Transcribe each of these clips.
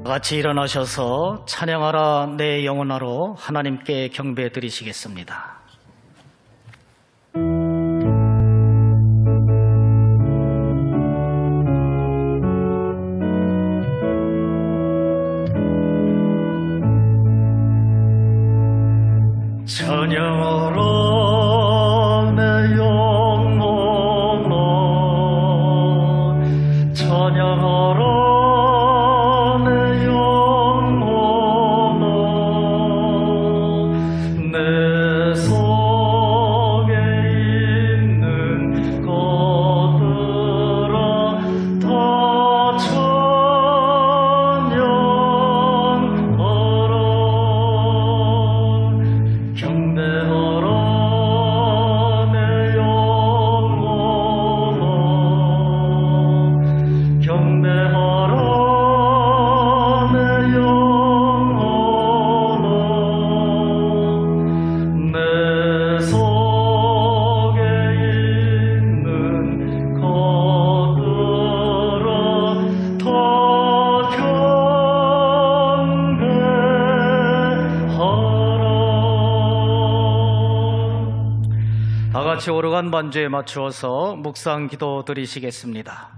같이 일어나셔서 찬양하라 내 영혼아로 하나님께 경배 드리시겠습니다. 찬양하라 내 영혼아, 찬양하라 내 영혼아, 내 속에 있는 것들아 다 찬양하라. 경배하라 내 영혼아, 경배하라 내 영혼아, 내 속에 있는 것들아 다 경배하라. 다 같이 오르간 반주에 맞추어서 묵상 기도 드리시겠습니다.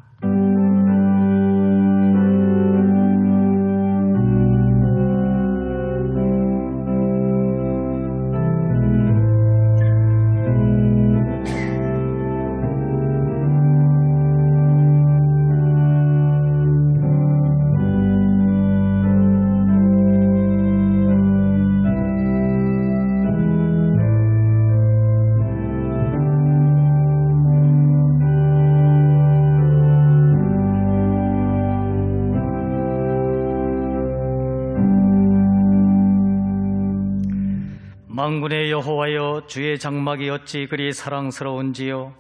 만군의 여호와여, 주의 장막이 어찌 그리 사랑스러운지요.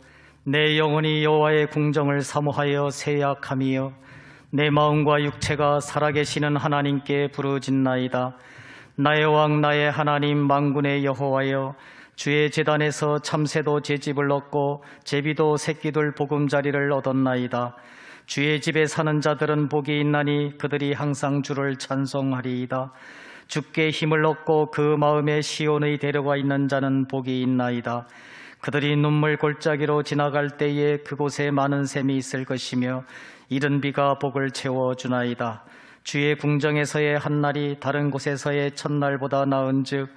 내 영혼이 여호와의 궁정을 사모하여 세약함이요, 내 마음과 육체가 살아계시는 하나님께 부르짖나이다. 나의 왕 나의 하나님 만군의 여호와여, 주의 제단에서 참새도 제집을 얻고 제비도 새끼들 보금자리를 얻었나이다. 주의 집에 사는 자들은 복이 있나니 그들이 항상 주를 찬송하리이다. 주께 힘을 얻고 그 마음에 시온의 대로가 있는 자는 복이 있나이다. 그들이 눈물 골짜기로 지나갈 때에 그곳에 많은 샘이 있을 것이며 이른 비가 복을 채워주나이다. 주의 궁정에서의 한날이 다른 곳에서의 첫날보다 나은즉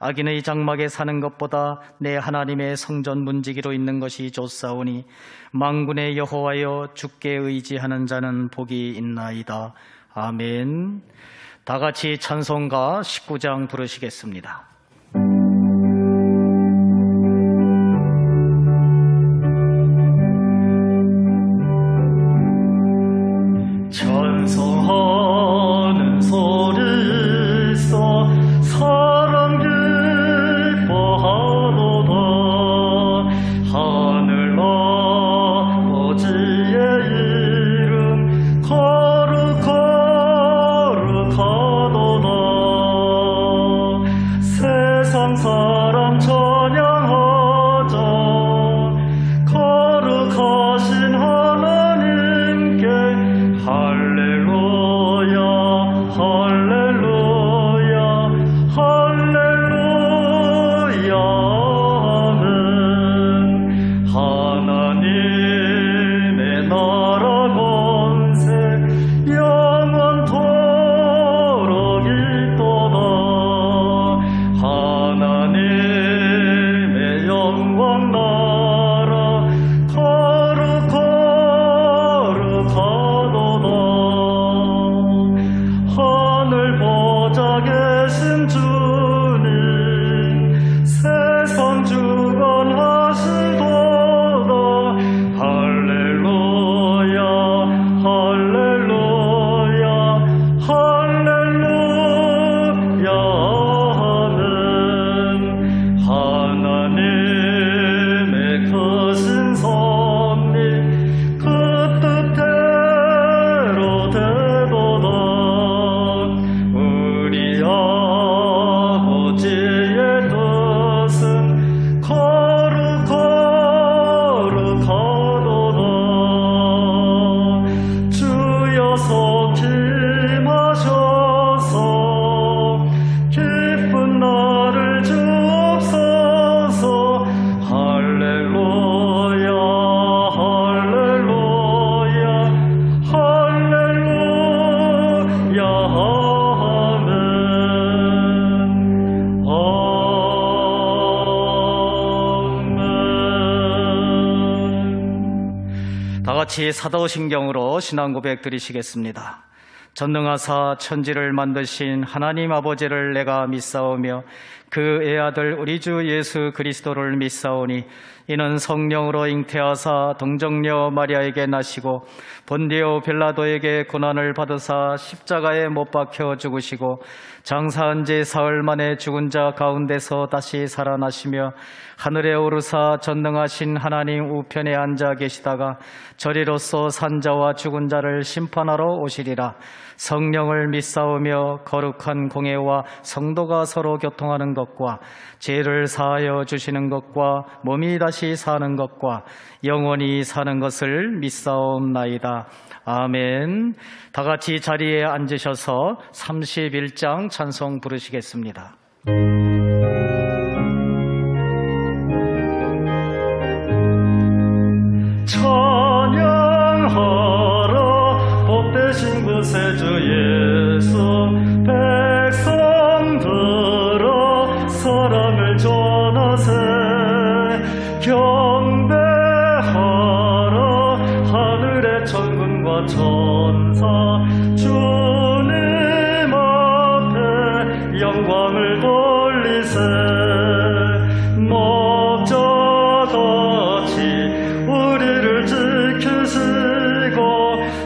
악인의 장막에 사는 것보다 내 하나님의 성전 문지기로 있는 것이 좋사오니 만군의 여호와여, 주께 의지하는 자는 복이 있나이다. 아멘. 다 같이 찬송가 19장 부르시겠습니다. 찬송하는 소리 있어 사랑 기뻐하도다. 하늘 아버지의 이름 거룩하도다. 세상 사람 찬양하자. 거룩하신 하나님께 할렐루야. 같이 사도신경으로 신앙 고백 드리시겠습니다. 전능하사 천지를 만드신 하나님 아버지를 내가 믿사오며 그 애아들 우리 주 예수 그리스도를 믿사오니 이는 성령으로 잉태하사 동정녀 마리아에게 나시고 본디오 빌라도에게 고난을 받으사 십자가에 못 박혀 죽으시고 장사한 지 사흘 만에 죽은 자 가운데서 다시 살아나시며 하늘에 오르사 전능하신 하나님 우편에 앉아 계시다가 저리로서 산 자와 죽은 자를 심판하러 오시리라. 성령을 믿사오며 거룩한 공회와 성도가 서로 교통하는 것과 죄를 사하여 주시는 것과 몸이 다시 사는 것과 영원히 사는 것을 믿사옵나이다. 아멘. 다 같이 자리에 앉으셔서 31장 찬송 부르시겠습니다. 찬양하라 복되신 구세주 예수 백성들아 사랑을 전하세 경배하라 하늘의 천군과 천사 주님 앞에 영광을 돌리세 목자같이 우리를 지키시고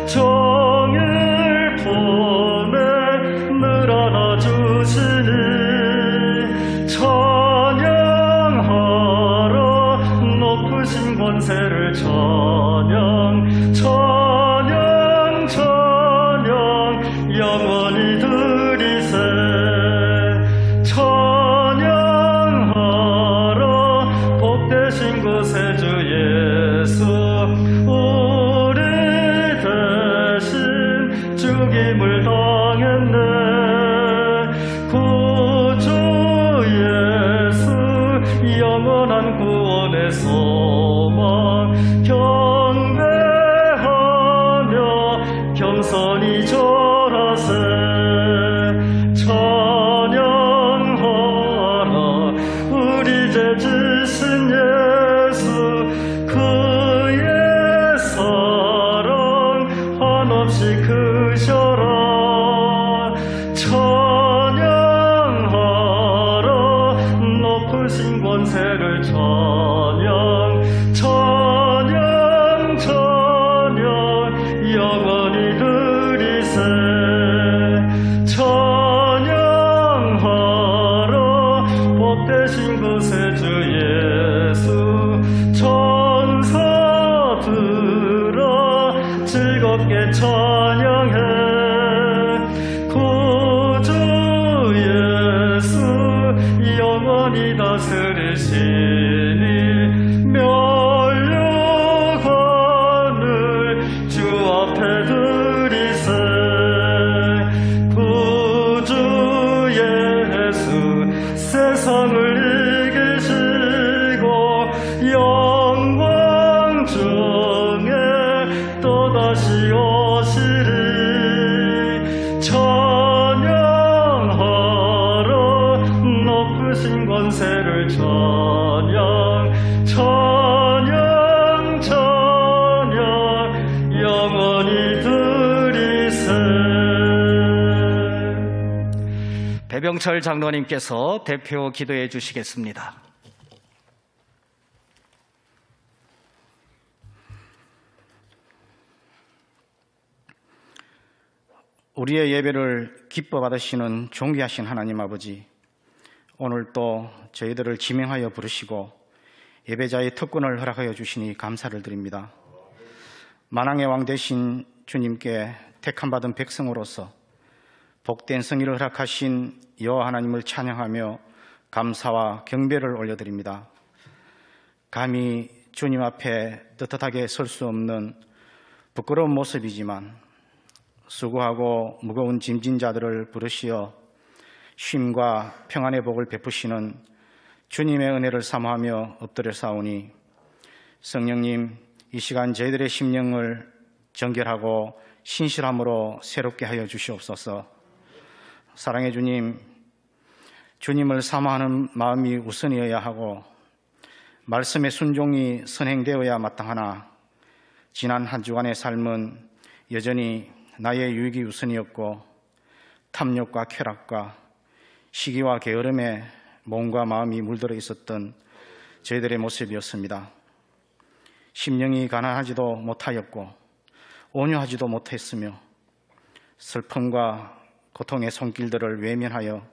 정의를 품에 늘 안아주시니 찬양하라 높으신 권세를 찬양 찬양 찬양 영원히 드리세 찬양하라 복되신 구세주 예수 우리 대신 죽임을 당했네 구주 예수 영원한 구원의 소망 경배하며 겸손히 절하세 찬양하라 우리 죄 지신 예수 그의 사랑 한없이 크셔라 찬양하라 높으신 권세를 찬양 찬양 찬양 영원히 드리세 찬양하라 복되신 구세주 예수 천사들아 즐겁게 찬양해 구주 예수 영원히 다스리시니 면류관을 주 앞에 드리세 구주 예수 세상을 이기시고 영광 중에 또다시 오시리 찬양하라 높으신 권세를 찬양 찬양 찬양 영원히 드리세. 배병철 장로님께서 대표 기도해 주시겠습니다. 우리의 예배를 기뻐 받으시는 존귀하신 하나님 아버지, 오늘 또 저희들을 지명하여 부르시고 예배자의 특권을 허락하여 주시니 감사를 드립니다. 만왕의 왕 되신 주님께 택함받은 백성으로서 복된 성의를 허락하신 여호와 하나님을 찬양하며 감사와 경배를 올려드립니다. 감히 주님 앞에 떳떳하게 설 수 없는 부끄러운 모습이지만 수고하고 무거운 짐진 자들을 부르시어 쉼과 평안의 복을 베푸시는 주님의 은혜를 사모하며 엎드려 싸우니 성령님, 이 시간 저희들의 심령을 정결하고 신실함으로 새롭게 하여 주시옵소서. 사랑의 주님, 주님을 사모하는 마음이 우선이어야 하고 말씀의 순종이 선행되어야 마땅하나 지난 한 주간의 삶은 여전히 나의 유익이 우선이었고 탐욕과 쾌락과 시기와 게으름에 몸과 마음이 물들어 있었던 저희들의 모습이었습니다. 심령이 가난하지도 못하였고 온유하지도 못했으며 슬픔과 고통의 손길들을 외면하여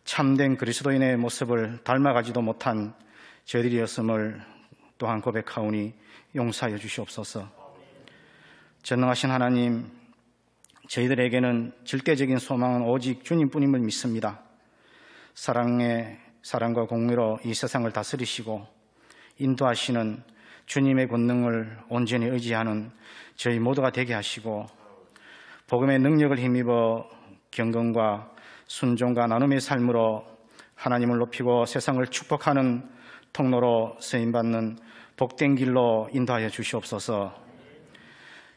참된 그리스도인의 모습을 닮아가지도 못한 저희들이었음을 또한 고백하오니 용서하여 주시옵소서. 전능하신 하나님, 저희들에게는 절대적인 소망은 오직 주님뿐임을 믿습니다. 사랑과 공의로 이 세상을 다스리시고 인도하시는 주님의 권능을 온전히 의지하는 저희 모두가 되게 하시고 복음의 능력을 힘입어 경건과 순종과 나눔의 삶으로 하나님을 높이고 세상을 축복하는 통로로 쓰임받는 복된 길로 인도하여 주시옵소서.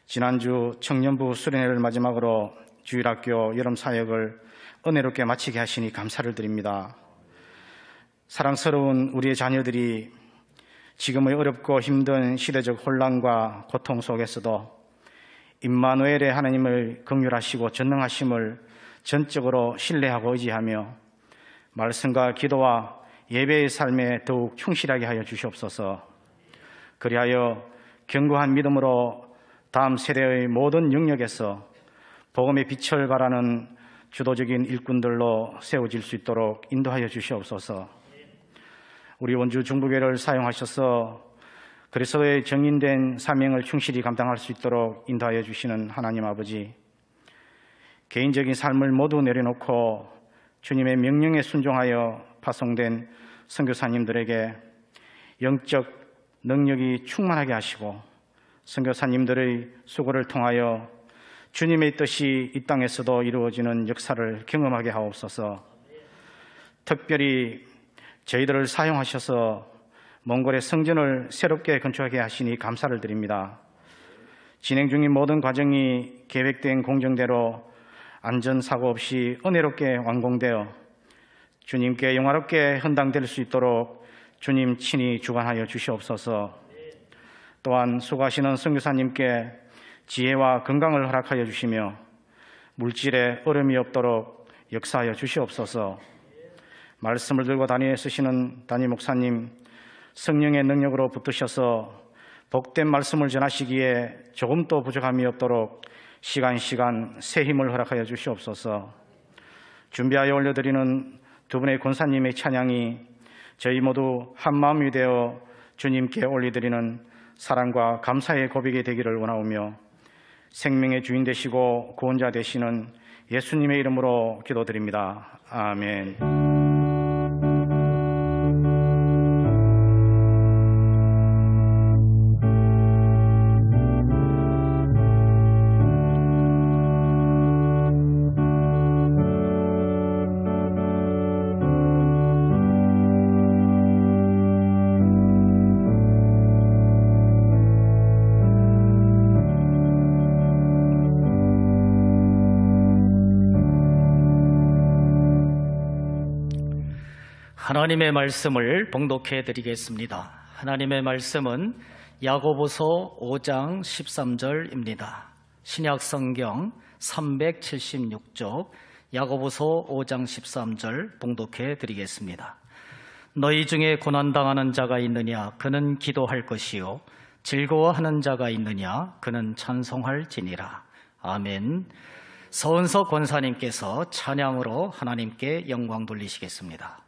지난주 청년부 수련회를 마지막으로 주일학교 여름사역을 은혜롭게 마치게 하시니 감사를 드립니다. 사랑스러운 우리의 자녀들이 지금의 어렵고 힘든 시대적 혼란과 고통 속에서도 임마누엘의 하나님을 긍휼하시고 전능하심을 전적으로 신뢰하고 의지하며 말씀과 기도와 예배의 삶에 더욱 충실하게 하여 주시옵소서. 그리하여 견고한 믿음으로 다음 세대의 모든 영역에서 복음의 빛을 발하는 주도적인 일꾼들로 세워질 수 있도록 인도하여 주시옵소서. 우리 원주 중부교회를 사용하셔서 그리스도의 정인된 사명을 충실히 감당할 수 있도록 인도하여 주시는 하나님 아버지, 개인적인 삶을 모두 내려놓고 주님의 명령에 순종하여 파송된 선교사님들에게 영적 능력이 충만하게 하시고 선교사님들의 수고를 통하여 주님의 뜻이 이 땅에서도 이루어지는 역사를 경험하게 하옵소서. 특별히 저희들을 사용하셔서 몽골의 성전을 새롭게 건축하게 하시니 감사를 드립니다. 진행 중인 모든 과정이 계획된 공정대로 안전사고 없이 은혜롭게 완공되어 주님께 영화롭게 헌당될 수 있도록 주님 친히 주관하여 주시옵소서. 또한 수고하시는 선교사님께 지혜와 건강을 허락하여 주시며 물질에 어려움이 없도록 역사하여 주시옵소서. 말씀을 들고 다니에 쓰시는 담임 목사님, 성령의 능력으로 붙드셔서 복된 말씀을 전하시기에 조금도 부족함이 없도록 시간 새 힘을 허락하여 주시옵소서. 준비하여 올려드리는 두 분의 권사님의 찬양이 저희 모두 한마음이 되어 주님께 올려드리는 사랑과 감사의 고백이 되기를 원하오며 생명의 주인 되시고 구원자 되시는 예수님의 이름으로 기도드립니다. 아멘. 하나님의 말씀을 봉독해 드리겠습니다. 하나님의 말씀은 야고보서 5장 13절입니다. 신약성경 376쪽 야고보서 5장 13절 봉독해 드리겠습니다. 너희 중에 고난당하는 자가 있느냐? 그는 기도할 것이요 즐거워하는 자가 있느냐? 그는 찬송할지니라. 아멘. 서은석 권사님께서 찬양으로 하나님께 영광 돌리시겠습니다.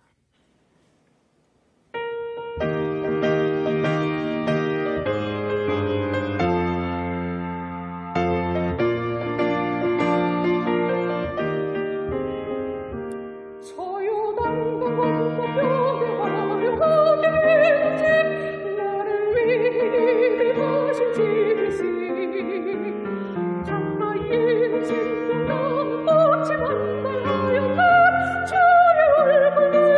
주의 얼굴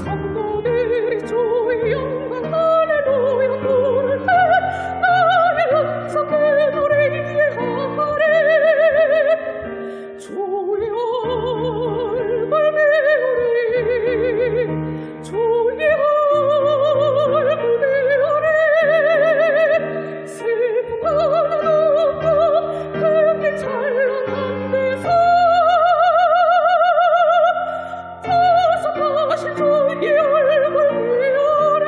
성도들이 주의 영광 할렐루야 부를 때 나의 음성 내 노래 이해하리. 주의 얼굴 배우리 주의 얼굴 배우리. 슬픔 하나도 없고 크게 찬란한 데서 보석하신 주의 얼굴 배우리.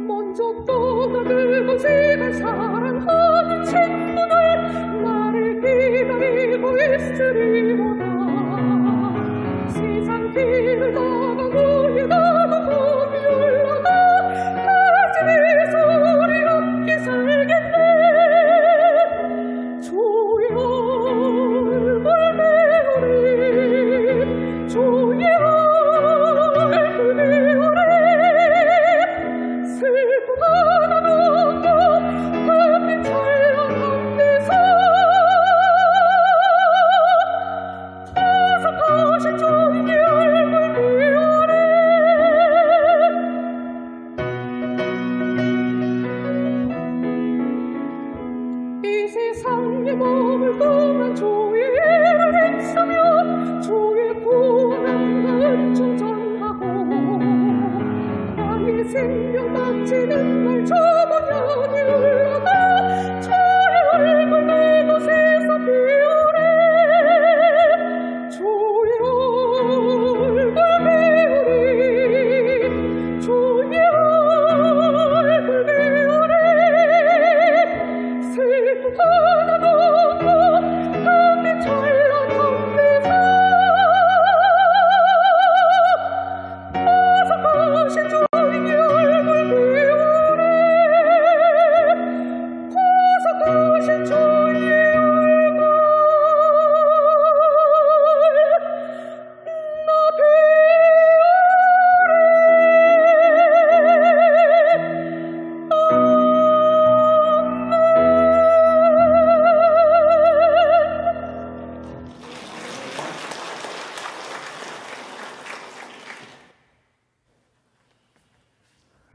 먼저 떠나들고 시간 사랑하는 친구들 나를 기다리고 있으리로다. 세상 길을 나가고 나도 거기 올라가 그 집에서 우리 함께 살겠네. 주의 얼굴 배우리 주의 얼굴 배우리. 슬픔 하나도 없고 햇빛 찬란한 데서 보석하신 주의 얼굴 배우리. 이 세상에 머물동안 주의 일을 행사며 주의 구원함과 은총 전하고 나의 생명 바치는 날 저 번영에 올라가 주의 얼굴 내 곳에서 배우리. 주의 얼굴 배우리 주의 얼굴 배우리. 슬픔 하나도 없고 햇빛 찬란한 데서 보석하신 주의 얼굴 배우리. 보석하신 주의 얼굴 나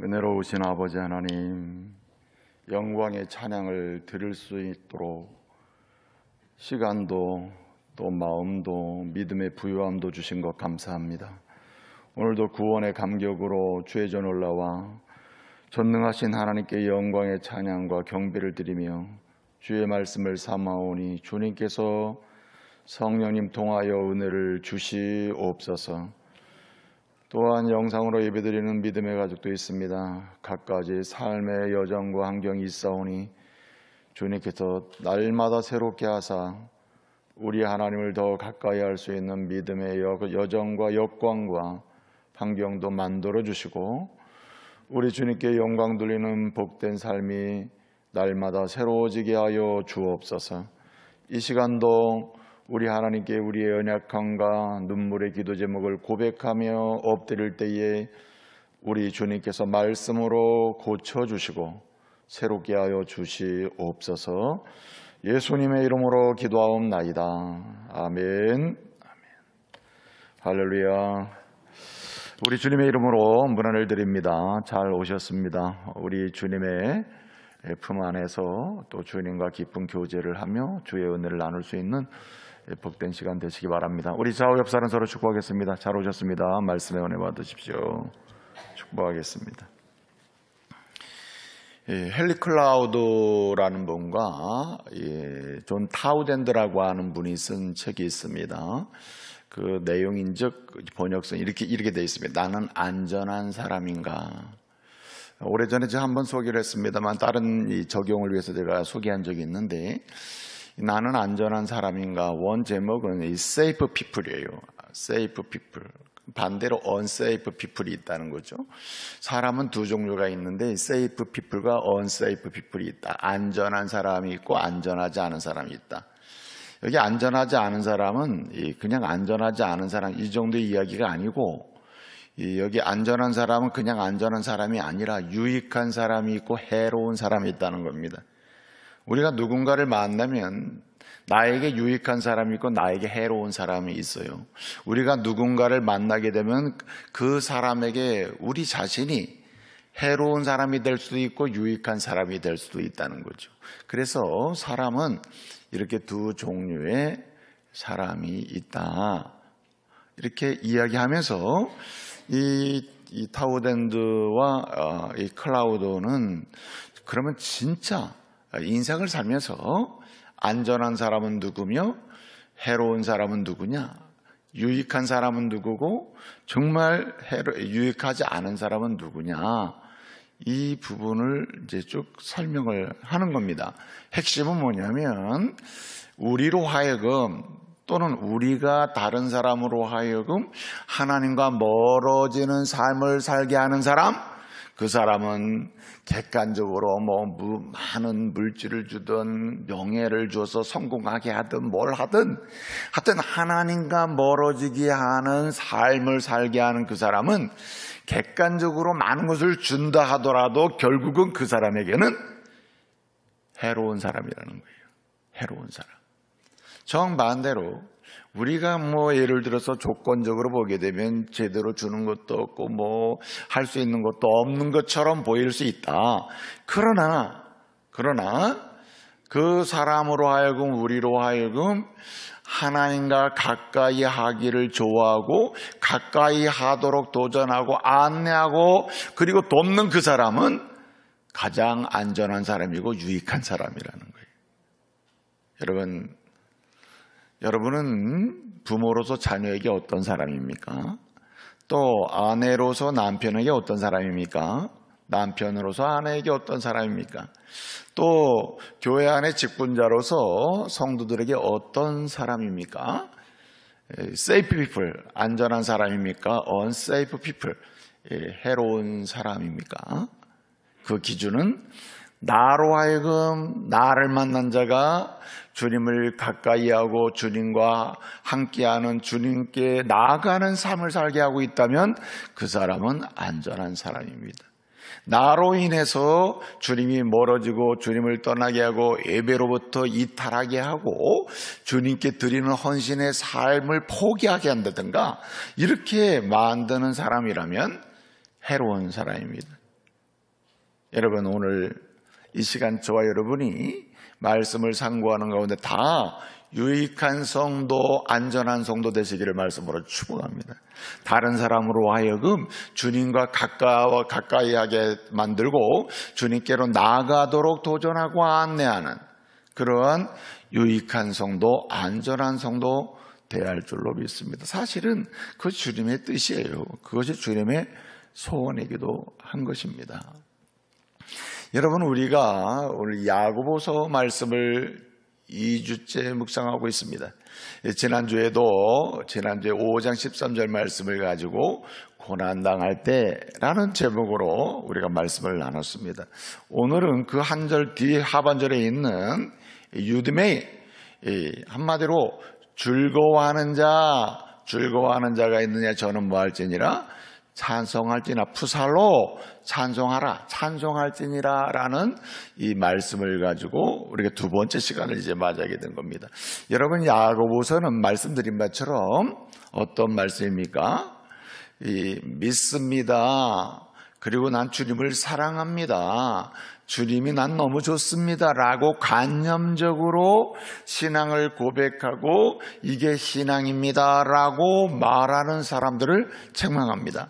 은혜로우신 아버지 하나님, 영광의 찬양을 들을 수 있도록 시간도 또 마음도 믿음의 부유함도 주신 것 감사합니다. 오늘도 구원의 감격으로 주의 전 올라와 전능하신 하나님께 영광의 찬양과 경배를 드리며 주의 말씀을 삼아오니 주님께서 성령님 통하여 은혜를 주시옵소서. 또한 영상으로 예배드리는 믿음의 가족도 있습니다. 각가지 삶의 여정과 환경이 있사오니 주님께서 날마다 새롭게 하사 우리 하나님을 더 가까이 할 수 있는 믿음의 여정과 역광과 환경도 만들어 주시고 우리 주님께 영광 돌리는 복된 삶이 날마다 새로워지게 하여 주옵소서. 이 시간도 우리 하나님께 우리의 연약함과 눈물의 기도 제목을 고백하며 엎드릴 때에 우리 주님께서 말씀으로 고쳐주시고 새롭게 하여 주시옵소서. 예수님의 이름으로 기도하옵나이다. 아멘. 할렐루야. 우리 주님의 이름으로 문안을 드립니다. 잘 오셨습니다. 우리 주님의 품 안에서 또 주님과 깊은 교제를 하며 주의 은혜를 나눌 수 있는 복된 시간 되시기 바랍니다. 우리 좌우 옆 사람 서로 축복하겠습니다. 잘 오셨습니다. 말씀의 은혜 받으십시오. 축복하겠습니다. 헨리 클라우드라는 분과 존 타우젠드라고 하는 분이 쓴 책이 있습니다. 그 내용인즉 번역성 이렇게 되어 있습니다. 나는 안전한 사람인가. 오래전에 제가 한번 소개를 했습니다만 다른 이 적용을 위해서 제가 소개한 적이 있는데, 나는 안전한 사람인가 원 제목은 safe people이에요. safe people. 반대로 unsafe people이 있다는 거죠. 사람은 두 종류가 있는데 safe people과 unsafe people이 있다. 안전한 사람이 있고 안전하지 않은 사람이 있다. 여기 안전하지 않은 사람은 그냥 안전하지 않은 사람 이 정도의 이야기가 아니고, 여기 안전한 사람은 그냥 안전한 사람이 아니라 유익한 사람이 있고 해로운 사람이 있다는 겁니다. 우리가 누군가를 만나면 나에게 유익한 사람이 있고 나에게 해로운 사람이 있어요. 우리가 누군가를 만나게 되면 그 사람에게 우리 자신이 해로운 사람이 될 수도 있고 유익한 사람이 될 수도 있다는 거죠. 그래서 사람은 이렇게 두 종류의 사람이 있다, 이렇게 이야기하면서 이 타우덴드와 이 클라우도는 그러면 진짜 인생을 살면서 안전한 사람은 누구며 해로운 사람은 누구냐, 유익한 사람은 누구고 정말 유익하지 않은 사람은 누구냐, 이 부분을 이제 쭉 설명을 하는 겁니다. 핵심은 뭐냐면 우리로 하여금 또는 우리가 다른 사람으로 하여금 하나님과 멀어지는 삶을 살게 하는 사람, 그 사람은 객관적으로 많은 물질을 주든 명예를 줘서 성공하게 하든 뭘 하든 하여튼 하나님과 멀어지게 하는 삶을 살게 하는 그 사람은 객관적으로 많은 것을 준다 하더라도 결국은 그 사람에게는 해로운 사람이라는 거예요. 해로운 사람. 정반대로 우리가 예를 들어서 조건적으로 보게 되면 제대로 주는 것도 없고 할 수 있는 것도 없는 것처럼 보일 수 있다. 그러나 그 사람으로 하여금 우리로 하여금 하나님과 가까이 하기를 좋아하고 가까이 하도록 도전하고 안내하고 그리고 돕는 그 사람은 가장 안전한 사람이고 유익한 사람이라는 거예요. 여러분은 부모로서 자녀에게 어떤 사람입니까? 또 아내로서 남편에게 어떤 사람입니까? 남편으로서 아내에게 어떤 사람입니까? 또 교회 안의 직분자로서 성도들에게 어떤 사람입니까? safe people, 안전한 사람입니까? unsafe people, 해로운 사람입니까? 그 기준은 나로 하여금 나를 만난 자가 주님을 가까이 하고 주님과 함께하는 주님께 나아가는 삶을 살게 하고 있다면 그 사람은 안전한 사람입니다. 나로 인해서 주님이 멀어지고 주님을 떠나게 하고 예배로부터 이탈하게 하고 주님께 드리는 헌신의 삶을 포기하게 한다든가 이렇게 만드는 사람이라면 해로운 사람입니다. 여러분, 오늘 이 시간 저와 여러분이 말씀을 상고하는 가운데 다 유익한 성도, 안전한 성도 되시기를 말씀으로 축복합니다. 다른 사람으로 하여금 주님과 가까이 하게 만들고 주님께로 나아가도록 도전하고 안내하는 그러한 유익한 성도, 안전한 성도 되어야 할 줄로 믿습니다. 사실은 그 주님의 뜻이에요. 그것이 주님의 소원이기도 한 것입니다. 여러분, 우리가 오늘 야고보서 말씀을 2주째 묵상하고 있습니다. 지난주에 5장 13절 말씀을 가지고 고난당할 때라는 제목으로 우리가 말씀을 나눴습니다. 오늘은 그 한 절 뒤 하반절에 있는 유드메이, 한마디로 즐거워하는 자가 있느냐 저는 뭐할지니라 찬송할지나 푸살로 찬송할지니라 라는 이 말씀을 가지고 우리가 두 번째 시간을 이제 맞이하게 된 겁니다. 여러분, 야고보서는 말씀드린 것처럼 어떤 말씀입니까? 믿습니다. 그리고 난 주님을 사랑합니다. 주님이 난 너무 좋습니다 라고 관념적으로 신앙을 고백하고 이게 신앙입니다 라고 말하는 사람들을 책망합니다.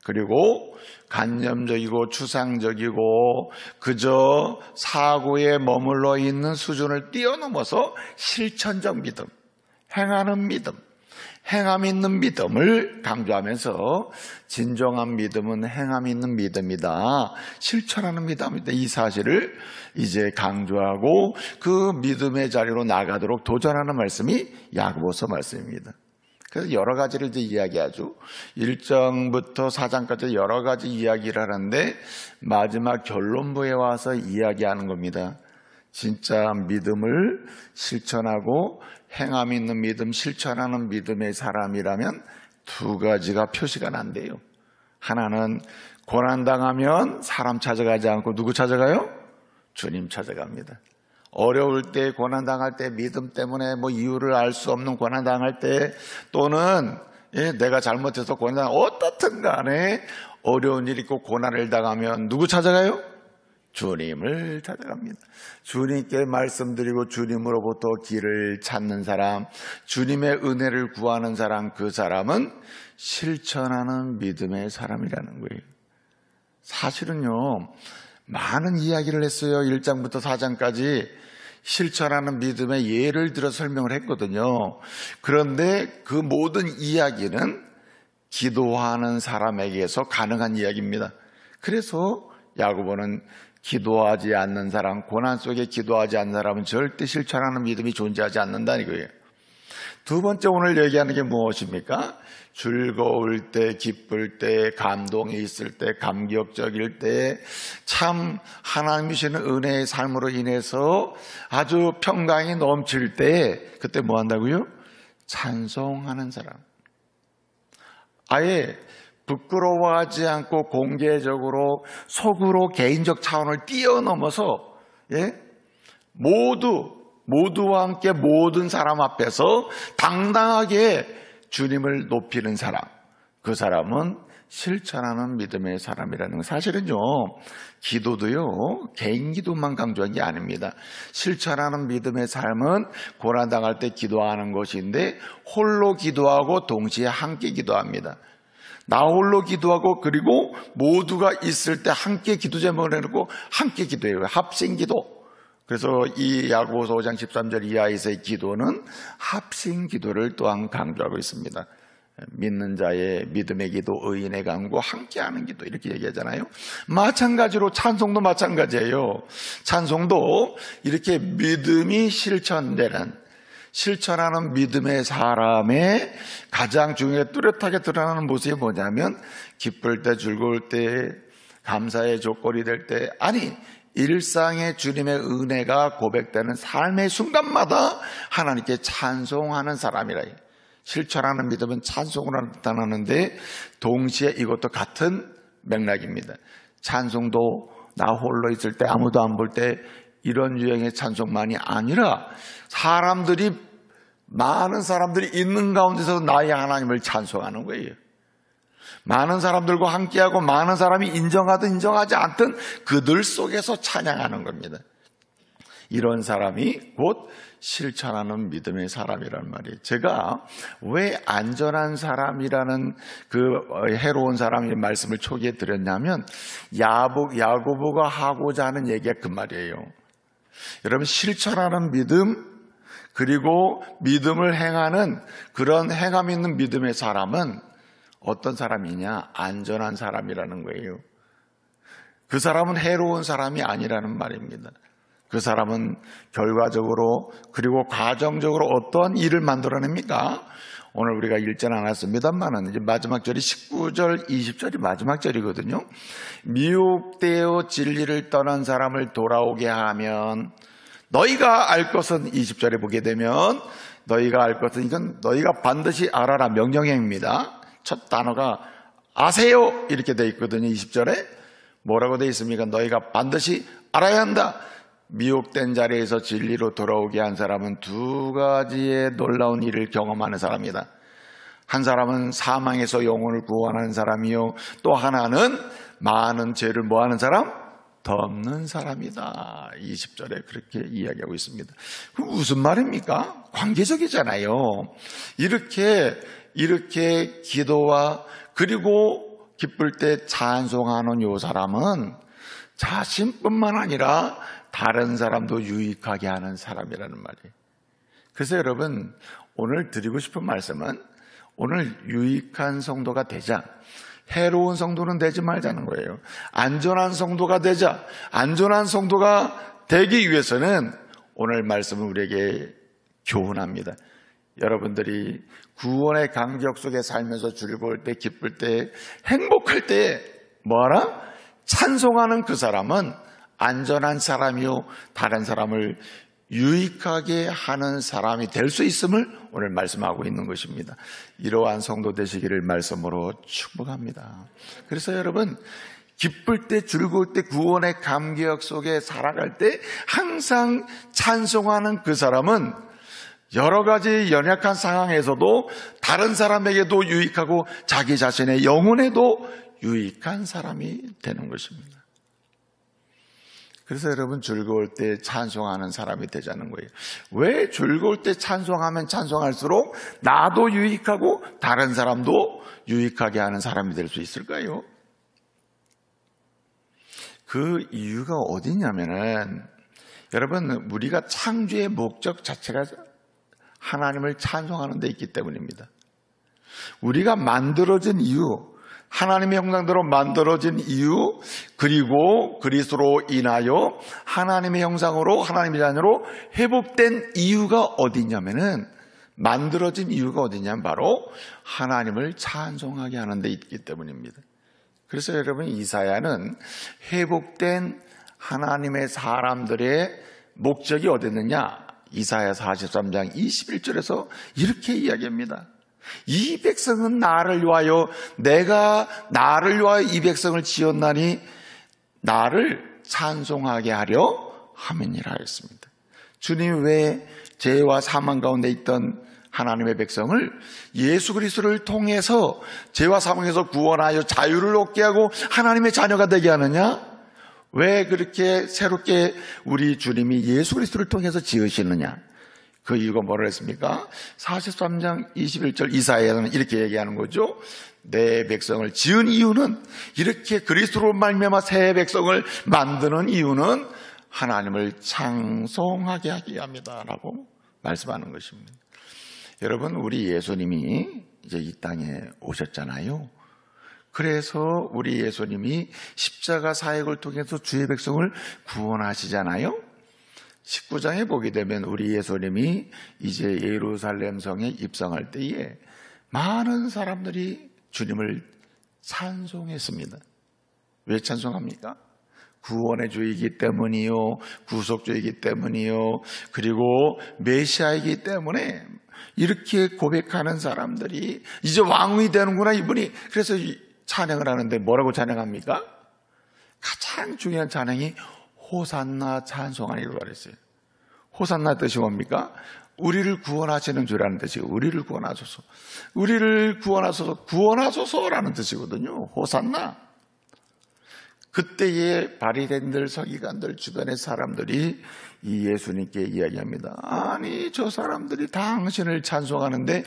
그리고 관념적이고 추상적이고 그저 사고에 머물러 있는 수준을 뛰어넘어서 실천적 믿음, 행함 있는 믿음을 강조하면서 진정한 믿음은 행함 있는 믿음이다, 실천하는 믿음이다, 이 사실을 이제 강조하고 그 믿음의 자리로 나가도록 도전하는 말씀이 야고보서 말씀입니다. 그래서 여러 가지를 이제 이야기하죠. 1장부터 4장까지 여러 가지 이야기를 하는데 마지막 결론부에 와서 이야기하는 겁니다. 진짜 믿음을 실천하고 행함 있는 믿음, 실천하는 믿음의 사람이라면 두 가지가 표시가 난대요. 하나는 고난당하면 사람 찾아가지 않고 누구 찾아가요? 주님 찾아갑니다. 어려울 때, 고난당할 때, 믿음 때문에 이유를 알 수 없는 고난당할 때, 또는 내가 잘못해서 고난당, 어떻든 간에 어려운 일이 있고 고난을 당하면 누구 찾아가요? 주님을 찾아갑니다. 주님께 말씀드리고 주님으로부터 길을 찾는 사람, 주님의 은혜를 구하는 사람, 그 사람은 실천하는 믿음의 사람이라는 거예요. 사실은요, 많은 이야기를 했어요. 1장부터 4장까지 실천하는 믿음의 예를 들어 설명을 했거든요. 그런데 그 모든 이야기는 기도하는 사람에게서 가능한 이야기입니다. 그래서 야고보는 기도하지 않는 사람, 고난 속에 기도하지 않는 사람은 절대 실천하는 믿음이 존재하지 않는다는 거예요. 두 번째 오늘 얘기하는 게 무엇입니까? 즐거울 때, 기쁠 때, 감동이 있을 때, 감격적일 때, 참 하나님이 주시는 은혜의 삶으로 인해서 아주 평강이 넘칠 때, 그때 뭐 한다고요? 찬송하는 사람. 아예 부끄러워하지 않고 공개적으로 속으로 개인적 차원을 뛰어넘어서 모두와 함께 모든 사람 앞에서 당당하게 주님을 높이는 사람, 그 사람은 실천하는 믿음의 사람이라는 거. 사실은요, 기도도요 개인 기도만 강조한 게 아닙니다. 실천하는 믿음의 삶은 고난당할 때 기도하는 것인데 홀로 기도하고 동시에 함께 기도합니다. 나 홀로 기도하고 그리고 모두가 있을 때 함께 기도 제목을 해놓고 함께 기도해요. 합심기도. 그래서 이 야고보서 5장 13절 이하에서의 기도는 합심기도를 또한 강조하고 있습니다. 믿는 자의 믿음의 기도, 의인의 간구, 함께하는 기도 이렇게 얘기하잖아요. 마찬가지로 찬송도 마찬가지예요. 찬송도 이렇게 믿음이 실천하는 믿음의 사람의 가장 중요하게 뚜렷하게 드러나는 모습이 뭐냐면 기쁠 때, 즐거울 때, 감사의 조건이 될 때, 아니 일상의 주님의 은혜가 고백되는 삶의 순간마다 하나님께 찬송하는 사람이라. 실천하는 믿음은 찬송을 나타나는데 동시에 이것도 같은 맥락입니다. 찬송도 나 홀로 있을 때, 아무도 안 볼 때 이런 유형의 찬송만이 아니라 많은 사람들이 있는 가운데서 나의 하나님을 찬송하는 거예요. 많은 사람들과 함께하고 많은 사람이 인정하든 인정하지 않든 그들 속에서 찬양하는 겁니다. 이런 사람이 곧 실천하는 믿음의 사람이란 말이에요. 제가 왜 안전한 사람이라는 그 해로운 사람의 말씀을 초기에 드렸냐면 야고보가 하고자 하는 얘기가 그 말이에요. 여러분, 실천하는 믿음 그리고 믿음을 행하는 그런 행함 있는 믿음의 사람은 어떤 사람이냐? 안전한 사람이라는 거예요. 그 사람은 해로운 사람이 아니라는 말입니다. 그 사람은 결과적으로 그리고 과정적으로 어떠한 일을 만들어냅니까? 오늘 우리가 읽지 않았습니다만 이제 마지막 절이 19절, 20절이 마지막 절이거든요. 미혹되어 진리를 떠난 사람을 돌아오게 하면 너희가 알 것은 20절에 보게 되면 너희가 알 것은 이건 너희가 반드시 알아라 명령형입니다. 첫 단어가 아세요 이렇게 돼 있거든요. 20절에 뭐라고 돼 있습니까? 너희가 반드시 알아야 한다. 미혹된 자리에서 진리로 돌아오게 한 사람은 두 가지의 놀라운 일을 경험하는 사람이다. 한 사람은 사망에서 영혼을 구원하는 사람이요, 또 하나는 많은 죄를 뭐하는 사람? 덮는 사람이다. 20절에 그렇게 이야기하고 있습니다. 그럼 무슨 말입니까? 관계적이잖아요. 이렇게 기도와 그리고 기쁠 때 찬송하는 이 사람은 자신뿐만 아니라 다른 사람도 유익하게 하는 사람이라는 말이에요. 그래서 여러분, 오늘 드리고 싶은 말씀은 오늘 유익한 성도가 되자. 해로운 성도는 되지 말자는 거예요. 안전한 성도가 되자. 안전한 성도가 되기 위해서는 오늘 말씀은 우리에게 교훈합니다. 여러분들이 구원의 감격 속에 살면서 즐거울 때, 기쁠 때, 행복할 때 뭐하라? 찬송하는 그 사람은 안전한 사람이요 다른 사람을 유익하게 하는 사람이 될 수 있음을 오늘 말씀하고 있는 것입니다. 이러한 성도 되시기를 말씀으로 축복합니다. 그래서 여러분, 기쁠 때, 즐거울 때, 구원의 감격 속에 살아갈 때 항상 찬송하는 그 사람은 여러 가지 연약한 상황에서도 다른 사람에게도 유익하고 자기 자신의 영혼에도 유익한 사람이 되는 것입니다. 그래서 여러분, 즐거울 때 찬송하는 사람이 되자는 거예요. 왜 즐거울 때 찬송하면 찬송할수록 나도 유익하고 다른 사람도 유익하게 하는 사람이 될 수 있을까요? 그 이유가 어디냐면은, 여러분, 우리가 창조의 목적 자체가 하나님을 찬송하는 데 있기 때문입니다. 우리가 만들어진 이유, 하나님의 형상대로 만들어진 이유, 그리고 그리스도로 인하여 하나님의 형상으로, 하나님의 자녀로 회복된 이유가 어디냐면은, 만들어진 이유가 어디냐면 바로 하나님을 찬송하게 하는 데 있기 때문입니다. 그래서 여러분, 이사야는 회복된 하나님의 사람들의 목적이 어디 있느냐? 이사야 43장 21절에서 이렇게 이야기합니다. 이 백성은 나를 위하여, 내가 나를 위하여 이 백성을 지었나니 나를 찬송하게 하려 함이니라 했습니다. 주님이 왜 죄와 사망 가운데 있던 하나님의 백성을 예수 그리스도를 통해서 죄와 사망에서 구원하여 자유를 얻게 하고 하나님의 자녀가 되게 하느냐? 왜 그렇게 새롭게 우리 주님이 예수 그리스도를 통해서 지으시느냐? 그 이유가 뭐라 했습니까? 43장 21절 이사야는 이렇게 얘기하는 거죠. 내 백성을 지은 이유는, 이렇게 그리스도로 말미암아 새 백성을 만드는 이유는 하나님을 찬송하게 하기 위함이다라고 말씀하는 것입니다. 여러분, 우리 예수님이 이제 이 땅에 오셨잖아요. 그래서 우리 예수님이 십자가 사역을 통해서 주의 백성을 구원하시잖아요. 19장에 보게 되면 우리 예수님이 이제 예루살렘 성에 입성할 때에 많은 사람들이 주님을 찬송했습니다. 왜 찬송합니까? 구원의 주이기 때문이요, 구속주이기 때문이요, 그리고 메시아이기 때문에 이렇게 고백하는 사람들이 이제 왕이 되는구나 이분이. 그래서 찬양을 하는데 뭐라고 찬양합니까? 가장 중요한 찬양이 호산나 찬송하니라고 그랬어요. 호산나 뜻이 뭡니까? 우리를 구원하시는 주라는 뜻이에요. 우리를 구원하소서, 우리를 구원하소서, 구원하소서라는 뜻이거든요. 호산나. 그때의 바리새인들, 서기관들, 주변의 사람들이 이 예수님께 이야기합니다. 아니, 저 사람들이 당신을 찬송하는데,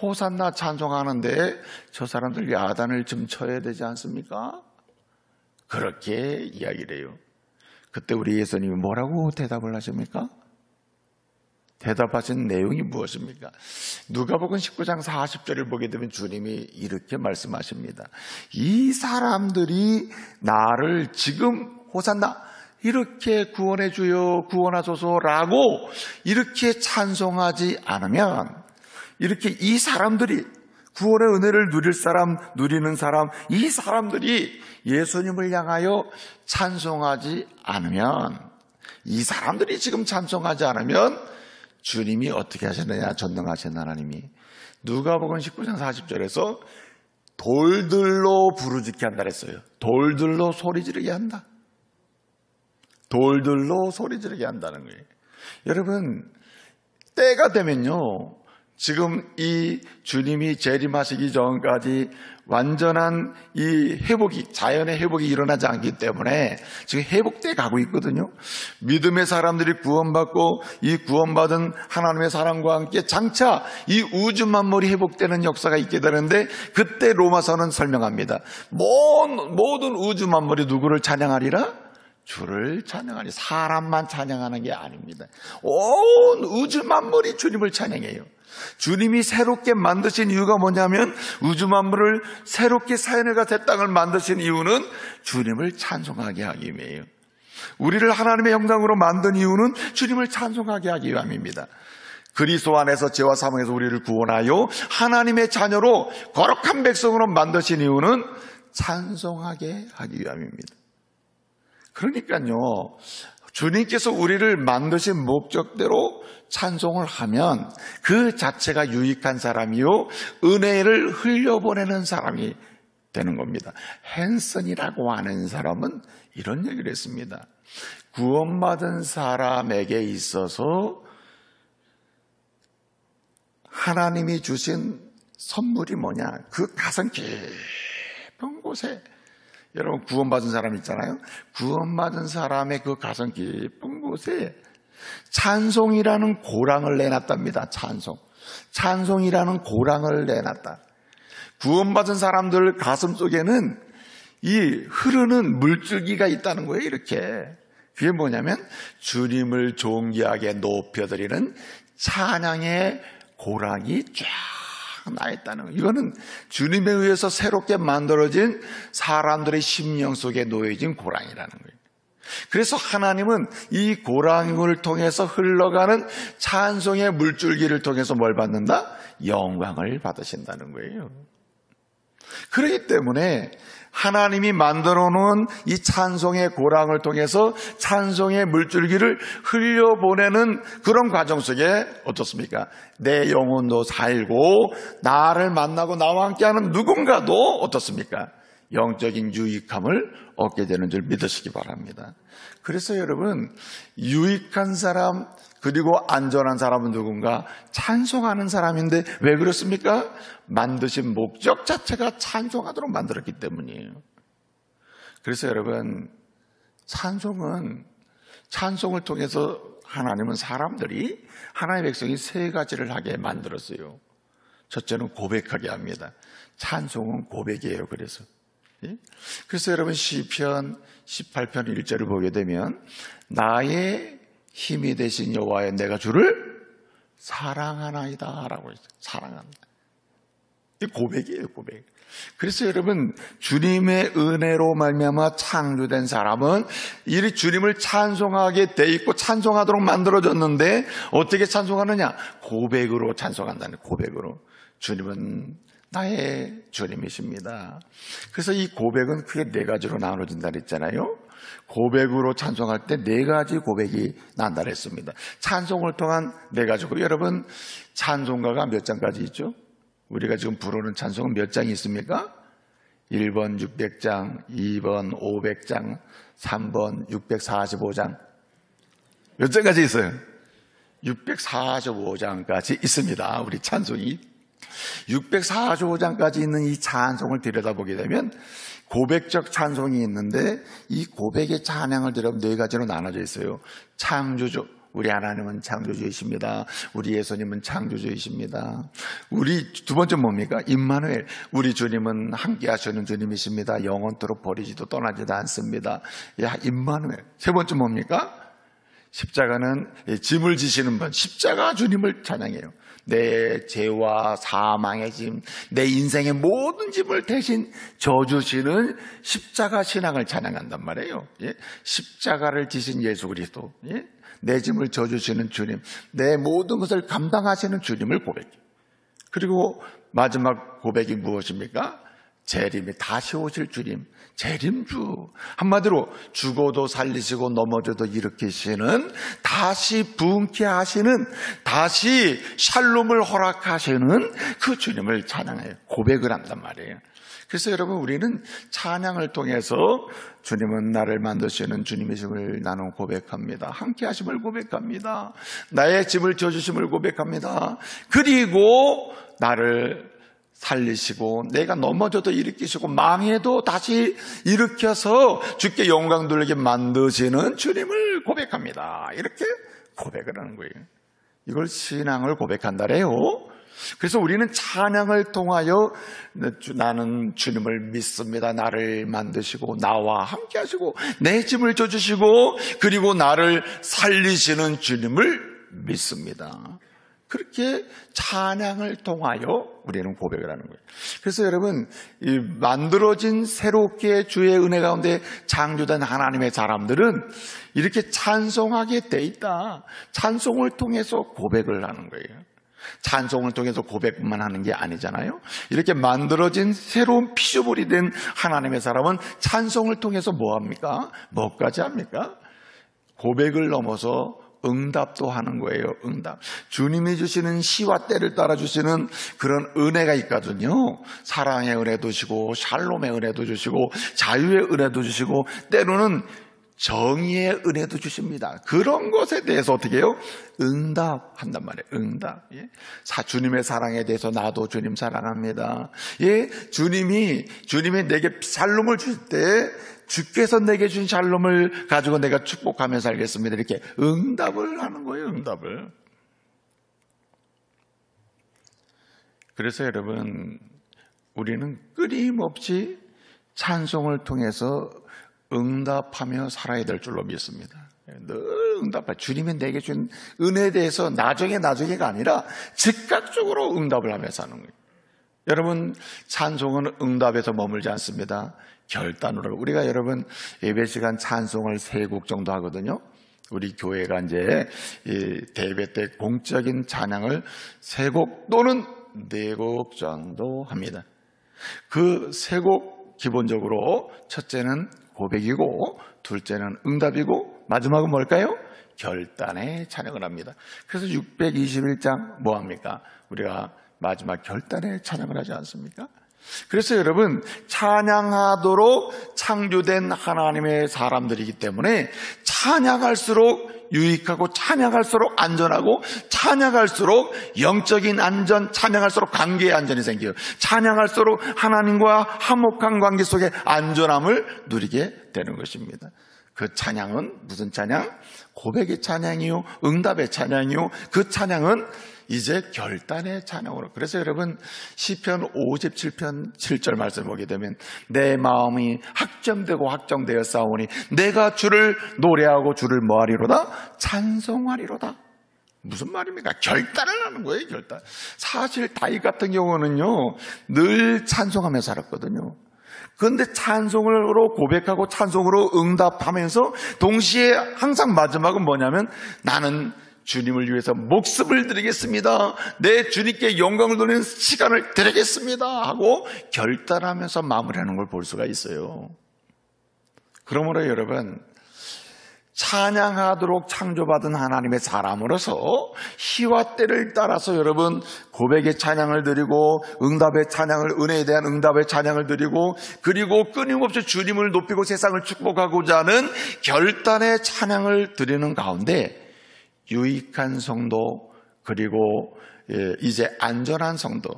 호산나 찬송하는데 저 사람들 야단을 좀 쳐야 되지 않습니까? 그렇게 이야기를 해요. 그때 우리 예수님이 뭐라고 대답을 하십니까? 대답하신 내용이 무엇입니까? 누가복음 19장 40절을 보게 되면 주님이 이렇게 말씀하십니다. 이 사람들이 나를 지금 호산나 이렇게 구원해 주여, 구원하소서라고 이렇게 찬송하지 않으면, 이렇게 이 사람들이 구원의 은혜를 누릴 사람, 누리는 사람, 이 사람들이 예수님을 향하여 찬송하지 않으면, 이 사람들이 지금 찬송하지 않으면 주님이 어떻게 하셨느냐? 전능하신 하나님이 누가복음 19장 40절에서 돌들로 부르짖게 한다 그랬어요. 돌들로 소리 지르게 한다. 돌들로 소리 지르게 한다는 거예요. 여러분, 때가 되면요, 지금 이 주님이 재림하시기 전까지 완전한 이 회복이, 자연의 회복이 일어나지 않기 때문에 지금 회복돼 가고 있거든요. 믿음의 사람들이 구원받고 이 구원받은 하나님의 사랑과 함께 장차 이 우주 만물이 회복되는 역사가 있게 되는데, 그때 로마서는 설명합니다. 모든 우주 만물이 누구를 찬양하리라? 주를 찬양하니. 사람만 찬양하는 게 아닙니다. 온 우주 만물이 주님을 찬양해요. 주님이 새롭게 만드신 이유가 뭐냐면, 우주 만물을 새롭게 사연해가 새 땅을 만드신 이유는 주님을 찬송하게 하기 위해요. 우리를 하나님의 형상으로 만든 이유는 주님을 찬송하게 하기 위함입니다. 그리스도 안에서 죄와 사망에서 우리를 구원하여 하나님의 자녀로 거룩한 백성으로 만드신 이유는 찬송하게 하기 위함입니다. 그러니까요, 주님께서 우리를 만드신 목적대로 찬송을 하면 그 자체가 유익한 사람이요, 은혜를 흘려보내는 사람이 되는 겁니다. 헨슨이라고 하는 사람은 이런 얘기를 했습니다. 구원받은 사람에게 있어서 하나님이 주신 선물이 뭐냐? 그 가슴 깊은 곳에, 여러분 구원받은 사람 있잖아요. 구원받은 사람의 그 가슴 깊은 곳에 찬송이라는 고랑을 내놨답니다. 찬송이라는 고랑을 내놨다. 구원받은 사람들 가슴 속에는 이 흐르는 물줄기가 있다는 거예요. 이렇게. 그게 뭐냐면 주님을 존귀하게 높여드리는 찬양의 고랑이 쫙 나 있다는 거예요. 이거는 주님에 의해서 새롭게 만들어진 사람들의 심령 속에 놓여진 고랑이라는 거예요. 그래서 하나님은 이 고랑을 통해서 흘러가는 찬송의 물줄기를 통해서 뭘 받는다? 영광을 받으신다는 거예요. 그렇기 때문에 하나님이 만들어 놓은 이 찬송의 고랑을 통해서 찬송의 물줄기를 흘려보내는 그런 과정 속에 어떻습니까? 내 영혼도 살고 나를 만나고 나와 함께하는 누군가도 어떻습니까? 영적인 유익함을 얻게 되는 줄 믿으시기 바랍니다. 그래서 여러분, 유익한 사람 그리고 안전한 사람은 누군가? 찬송하는 사람인데 왜 그렇습니까? 만드신 목적 자체가 찬송하도록 만들었기 때문이에요. 그래서 여러분, 찬송을 통해서 하나님은 사람들이, 하나님의 백성이 세 가지를 하게 만들었어요. 첫째는 고백하게 합니다. 찬송은 고백이에요. 그래서 여러분, 시편 18편 1절을 보게 되면 나의 힘이 되신 여호와여, 내가 주를 사랑하나이다 라고 했어요. 사랑한다. 이 고백이에요, 고백. 그래서 여러분, 주님의 은혜로 말미암아 창조된 사람은 이 주님을 찬송하게 돼 있고 찬송하도록 만들어졌는데 어떻게 찬송하느냐? 고백으로 찬송한다는, 고백으로. 주님은 나의 주님이십니다. 그래서 이 고백은 크게 네 가지로 나눠진다 그랬잖아요. 고백으로 찬송할 때 네 가지 고백이 난다 그랬습니다. 찬송을 통한 네 가지고, 여러분 찬송가가 몇 장까지 있죠? 우리가 지금 부르는 찬송은 몇 장이 있습니까? 1번 600장, 2번 500장, 3번 645장. 몇 장까지 있어요? 645장까지 있습니다. 우리 찬송이 645장까지 있는 이 찬송을 들여다보게 되면 고백적 찬송이 있는데, 이 고백의 찬양을 들여다보면 네 가지로 나눠져 있어요. 창조주, 우리 하나님은 창조주이십니다. 우리 예수님은 창조주이십니다. 우리 두 번째 뭡니까? 임마누엘, 우리 주님은 함께 하시는 주님이십니다. 영원토록 버리지도 떠나지도 않습니다. 야, 임마누엘. 세 번째 뭡니까? 십자가는 짐을 지시는 분, 십자가 주님을 찬양해요. 내 죄와 사망의 짐, 내 인생의 모든 짐을 대신 져주시는 십자가 신앙을 찬양한단 말이에요. 십자가를 지신 예수 그리스도, 내 짐을 져주시는 주님, 내 모든 것을 감당하시는 주님을 고백해요. 그리고 마지막 고백이 무엇입니까? 재림이 다시 오실 주님, 재림주. 한마디로 죽어도 살리시고 넘어져도 일으키시는, 다시 부흥케 하시는, 다시 샬롬을 허락하시는 그 주님을 찬양해요. 고백을 한단 말이에요. 그래서 여러분, 우리는 찬양을 통해서 주님은 나를 만드시는 주님이심을 나는 고백합니다. 함께 하심을 고백합니다. 나의 짐을 져주심을 고백합니다. 그리고 나를 살리시고 내가 넘어져도 일으키시고 망해도 다시 일으켜서 주께 영광 돌리게 만드시는 주님을 고백합니다. 이렇게 고백을 하는 거예요. 이걸 신앙을 고백한다래요. 그래서 우리는 찬양을 통하여 나는 주님을 믿습니다. 나를 만드시고 나와 함께 하시고 내 짐을 져주시고 그리고 나를 살리시는 주님을 믿습니다. 그렇게 찬양을 통하여 우리는 고백을 하는 거예요. 그래서 여러분, 이 만들어진 새롭게 주의 은혜 가운데 창조된 하나님의 사람들은 이렇게 찬송하게 돼 있다. 찬송을 통해서 고백을 하는 거예요. 찬송을 통해서 고백만 하는 게 아니잖아요. 이렇게 만들어진 새로운 피조물이 된 하나님의 사람은 찬송을 통해서 뭐 합니까? 뭐까지 합니까? 고백을 넘어서 응답도 하는 거예요. 응답. 주님이 주시는 시와 때를 따라 주시는 그런 은혜가 있거든요. 사랑의 은혜도 주시고 샬롬의 은혜도 주시고 자유의 은혜도 주시고 때로는 정의의 은혜도 주십니다. 그런 것에 대해서 어떻게 해요? 응답한단 말이에요. 응답. 예? 주님의 사랑에 대해서 나도 주님 사랑합니다. 예? 주님이 내게 샬롬을 주실 때 주께서 내게 준 샬롬을 가지고 내가 축복하며 살겠습니다. 이렇게 응답을 하는 거예요. 응답을. 그래서 여러분, 우리는 끊임없이 찬송을 통해서 응답하며 살아야 될 줄로 믿습니다. 늘 응답해. 주님이 내게 준 은혜에 대해서 나중에가 아니라 즉각적으로 응답을 하며 사는 거예요. 여러분, 찬송은 응답에서 머물지 않습니다. 결단으로. 우리가 여러분 예배 시간 찬송을 3곡 정도 하거든요. 우리 교회가 이제 대배 때 공적인 찬양을 3곡 또는 4곡 정도 합니다. 그 3곡 기본적으로 첫째는 고백이고 둘째는 응답이고 마지막은 뭘까요? 결단의 찬양을 합니다. 그래서 621장 뭐합니까? 우리가 마지막 결단의 찬양을 하지 않습니까? 그래서 여러분, 찬양하도록 창조된 하나님의 사람들이기 때문에 찬양할수록 유익하고 찬양할수록 안전하고 찬양할수록 영적인 안전, 찬양할수록 관계의 안전이 생겨요. 찬양할수록 하나님과 화목한 관계 속에 안전함을 누리게 되는 것입니다. 그 찬양은 무슨 찬양? 고백의 찬양이요, 응답의 찬양이요. 그 찬양은 이제 결단의 찬양으로. 그래서 여러분, 시편 57편 7절 말씀 보게 되면 내 마음이 확정되어 싸우니 내가 주를 노래하고 주를 뭐하리로다? 찬송하리로다. 무슨 말입니까? 결단을 하는 거예요. 결단. 사실 다윗 같은 경우는요, 늘 찬송하며 살았거든요. 그런데 찬송으로 고백하고 찬송으로 응답하면서 동시에 항상 마지막은 뭐냐면 나는 주님을 위해서 목숨을 드리겠습니다. 내 주님께 영광을 돌리는 시간을 드리겠습니다 하고 결단하면서 마무리하는 걸 볼 수가 있어요. 그러므로 여러분, 찬양하도록 창조받은 하나님의 사람으로서 시와 때를 따라서 여러분 고백의 찬양을 드리고 응답의 찬양을, 은혜에 대한 응답의 찬양을 드리고 그리고 끊임없이 주님을 높이고 세상을 축복하고자 하는 결단의 찬양을 드리는 가운데 유익한 성도, 그리고 이제 안전한 성도,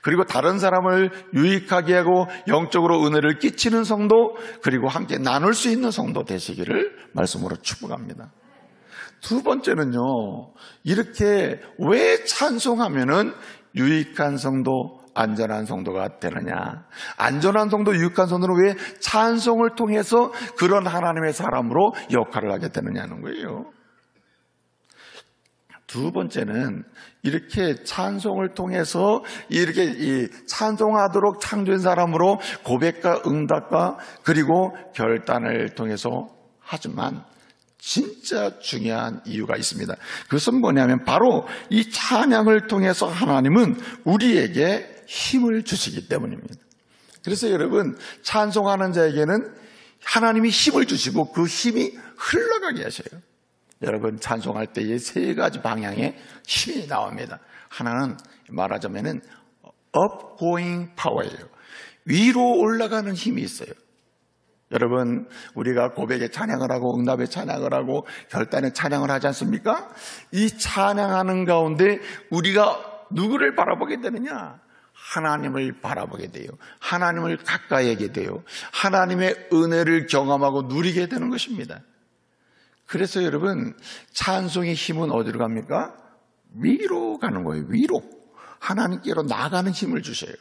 그리고 다른 사람을 유익하게 하고 영적으로 은혜를 끼치는 성도, 그리고 함께 나눌 수 있는 성도 되시기를 말씀으로 축복합니다. 두 번째는요, 이렇게 왜 찬송하면은 유익한 성도, 안전한 성도가 되느냐? 안전한 성도, 유익한 성도는 왜 찬송을 통해서 그런 하나님의 사람으로 역할을 하게 되느냐는 거예요. 두 번째는 이렇게 찬송을 통해서 이렇게 찬송하도록 창조한 사람으로 고백과 응답과 그리고 결단을 통해서 하지만 진짜 중요한 이유가 있습니다. 그것은 뭐냐면 바로 이 찬양을 통해서 하나님은 우리에게 힘을 주시기 때문입니다. 그래서 여러분, 찬송하는 자에게는 하나님이 힘을 주시고 그 힘이 흘러가게 하셔요. 여러분, 찬송할 때에 3가지 방향의 힘이 나옵니다. 하나는 말하자면은 upgoing power예요. 위로 올라가는 힘이 있어요. 여러분, 우리가 고백의 찬양을 하고 응답의 찬양을 하고 결단의 찬양을 하지 않습니까? 이 찬양하는 가운데 우리가 누구를 바라보게 되느냐? 하나님을 바라보게 돼요. 하나님을 가까이 하게 돼요. 하나님의 은혜를 경험하고 누리게 되는 것입니다. 그래서 여러분, 찬송의 힘은 어디로 갑니까? 위로 가는 거예요. 위로. 하나님께로 나가는 힘을 주셔요.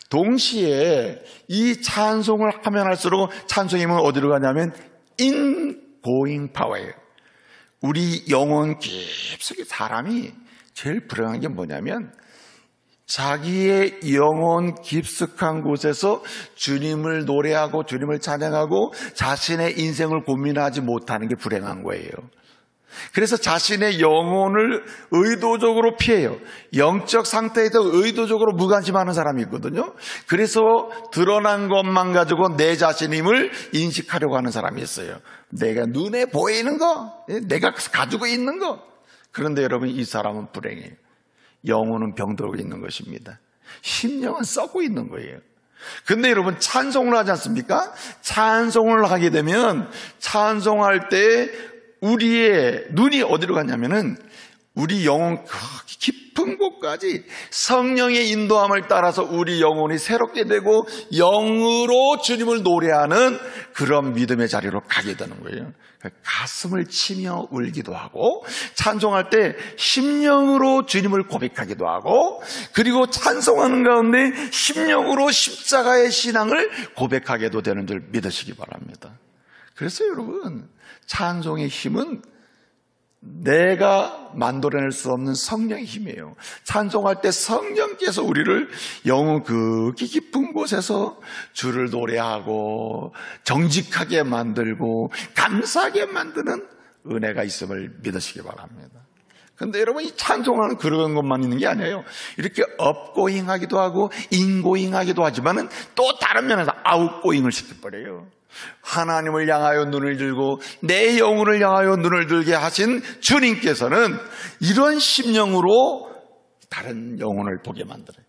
동시에 이 찬송을 하면 할수록 찬송의 힘은 어디로 가냐면 ingoing power예요. 우리 영혼 깊숙이, 사람이 제일 불행한 게 뭐냐면 자기의 영혼 깊숙한 곳에서 주님을 노래하고 주님을 찬양하고 자신의 인생을 고민하지 못하는 게 불행한 거예요. 그래서 자신의 영혼을 의도적으로 피해요. 영적 상태에서 의도적으로 무관심하는 사람이 있거든요. 그래서 드러난 것만 가지고 내 자신임을 인식하려고 하는 사람이 있어요. 내가 눈에 보이는 거, 내가 가지고 있는 거. 그런데 여러분, 이 사람은 불행해요. 영혼은 병들고 있는 것입니다. 심령은 썩고 있는 거예요. 근데 여러분, 찬송을 하지 않습니까? 찬송을 하게 되면 찬송할 때 우리의 눈이 어디로 가냐면은 우리 영혼 깊은 곳까지 성령의 인도함을 따라서 우리 영혼이 새롭게 되고 영으로 주님을 노래하는 그런 믿음의 자리로 가게 되는 거예요. 가슴을 치며 울기도 하고, 찬송할 때 심령으로 주님을 고백하기도 하고, 그리고 찬송하는 가운데 심령으로 십자가의 신앙을 고백하게도 되는 줄 믿으시기 바랍니다. 그래서 여러분, 찬송의 힘은 내가 만들어낼 수 없는 성령의 힘이에요. 찬송할 때 성령께서 우리를 영혼 극히 깊은 곳에서 주를 노래하고 정직하게 만들고 감사하게 만드는 은혜가 있음을 믿으시기 바랍니다. 그런데 여러분, 이 찬송하는 그런 것만 있는 게 아니에요. 이렇게 업고잉하기도 하고 인고잉하기도 하지만은 또 다른 면에서 아웃고잉을 시켜버려요. 하나님을 향하여 눈을 들고 내 영혼을 향하여 눈을 들게 하신 주님께서는 이런 심령으로 다른 영혼을 보게 만들어요.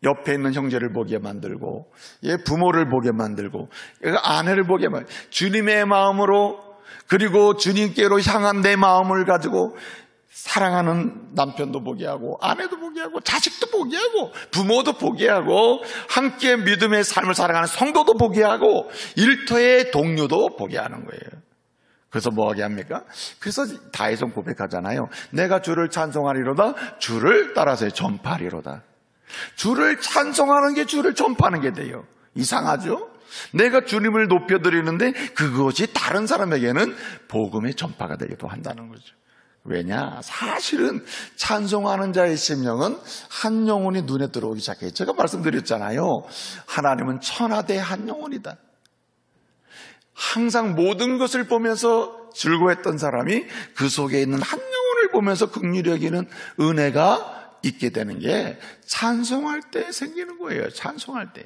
옆에 있는 형제를 보게 만들고, 부모를 보게 만들고, 아내를 보게 만들고, 주님의 마음으로, 그리고 주님께로 향한 내 마음을 가지고 사랑하는 남편도 보게 하고, 아내도 보게 하고, 자식도 보게 하고, 부모도 보게 하고, 함께 믿음의 삶을 살아가는 성도도 보게 하고, 일터의 동료도 보게 하는 거예요. 그래서 뭐 하게 합니까? 그래서 다윗은 고백하잖아요. 내가 주를 찬송하리로다, 주를 따라서 전파하리로다. 주를 찬송하는 게 주를 전파하는 게 돼요. 이상하죠? 내가 주님을 높여드리는데 그것이 다른 사람에게는 복음의 전파가 되기도 한다는 거죠. 왜냐? 사실은 찬송하는 자의 심령은 한 영혼이 눈에 들어오기 시작해요. 제가 말씀드렸잖아요. 하나님은 천하대 한 영혼이다. 항상 모든 것을 보면서 즐거워했던 사람이 그 속에 있는 한 영혼을 보면서 긍휼히 여기는 은혜가 있게 되는 게 찬송할 때 생기는 거예요. 찬송할 때.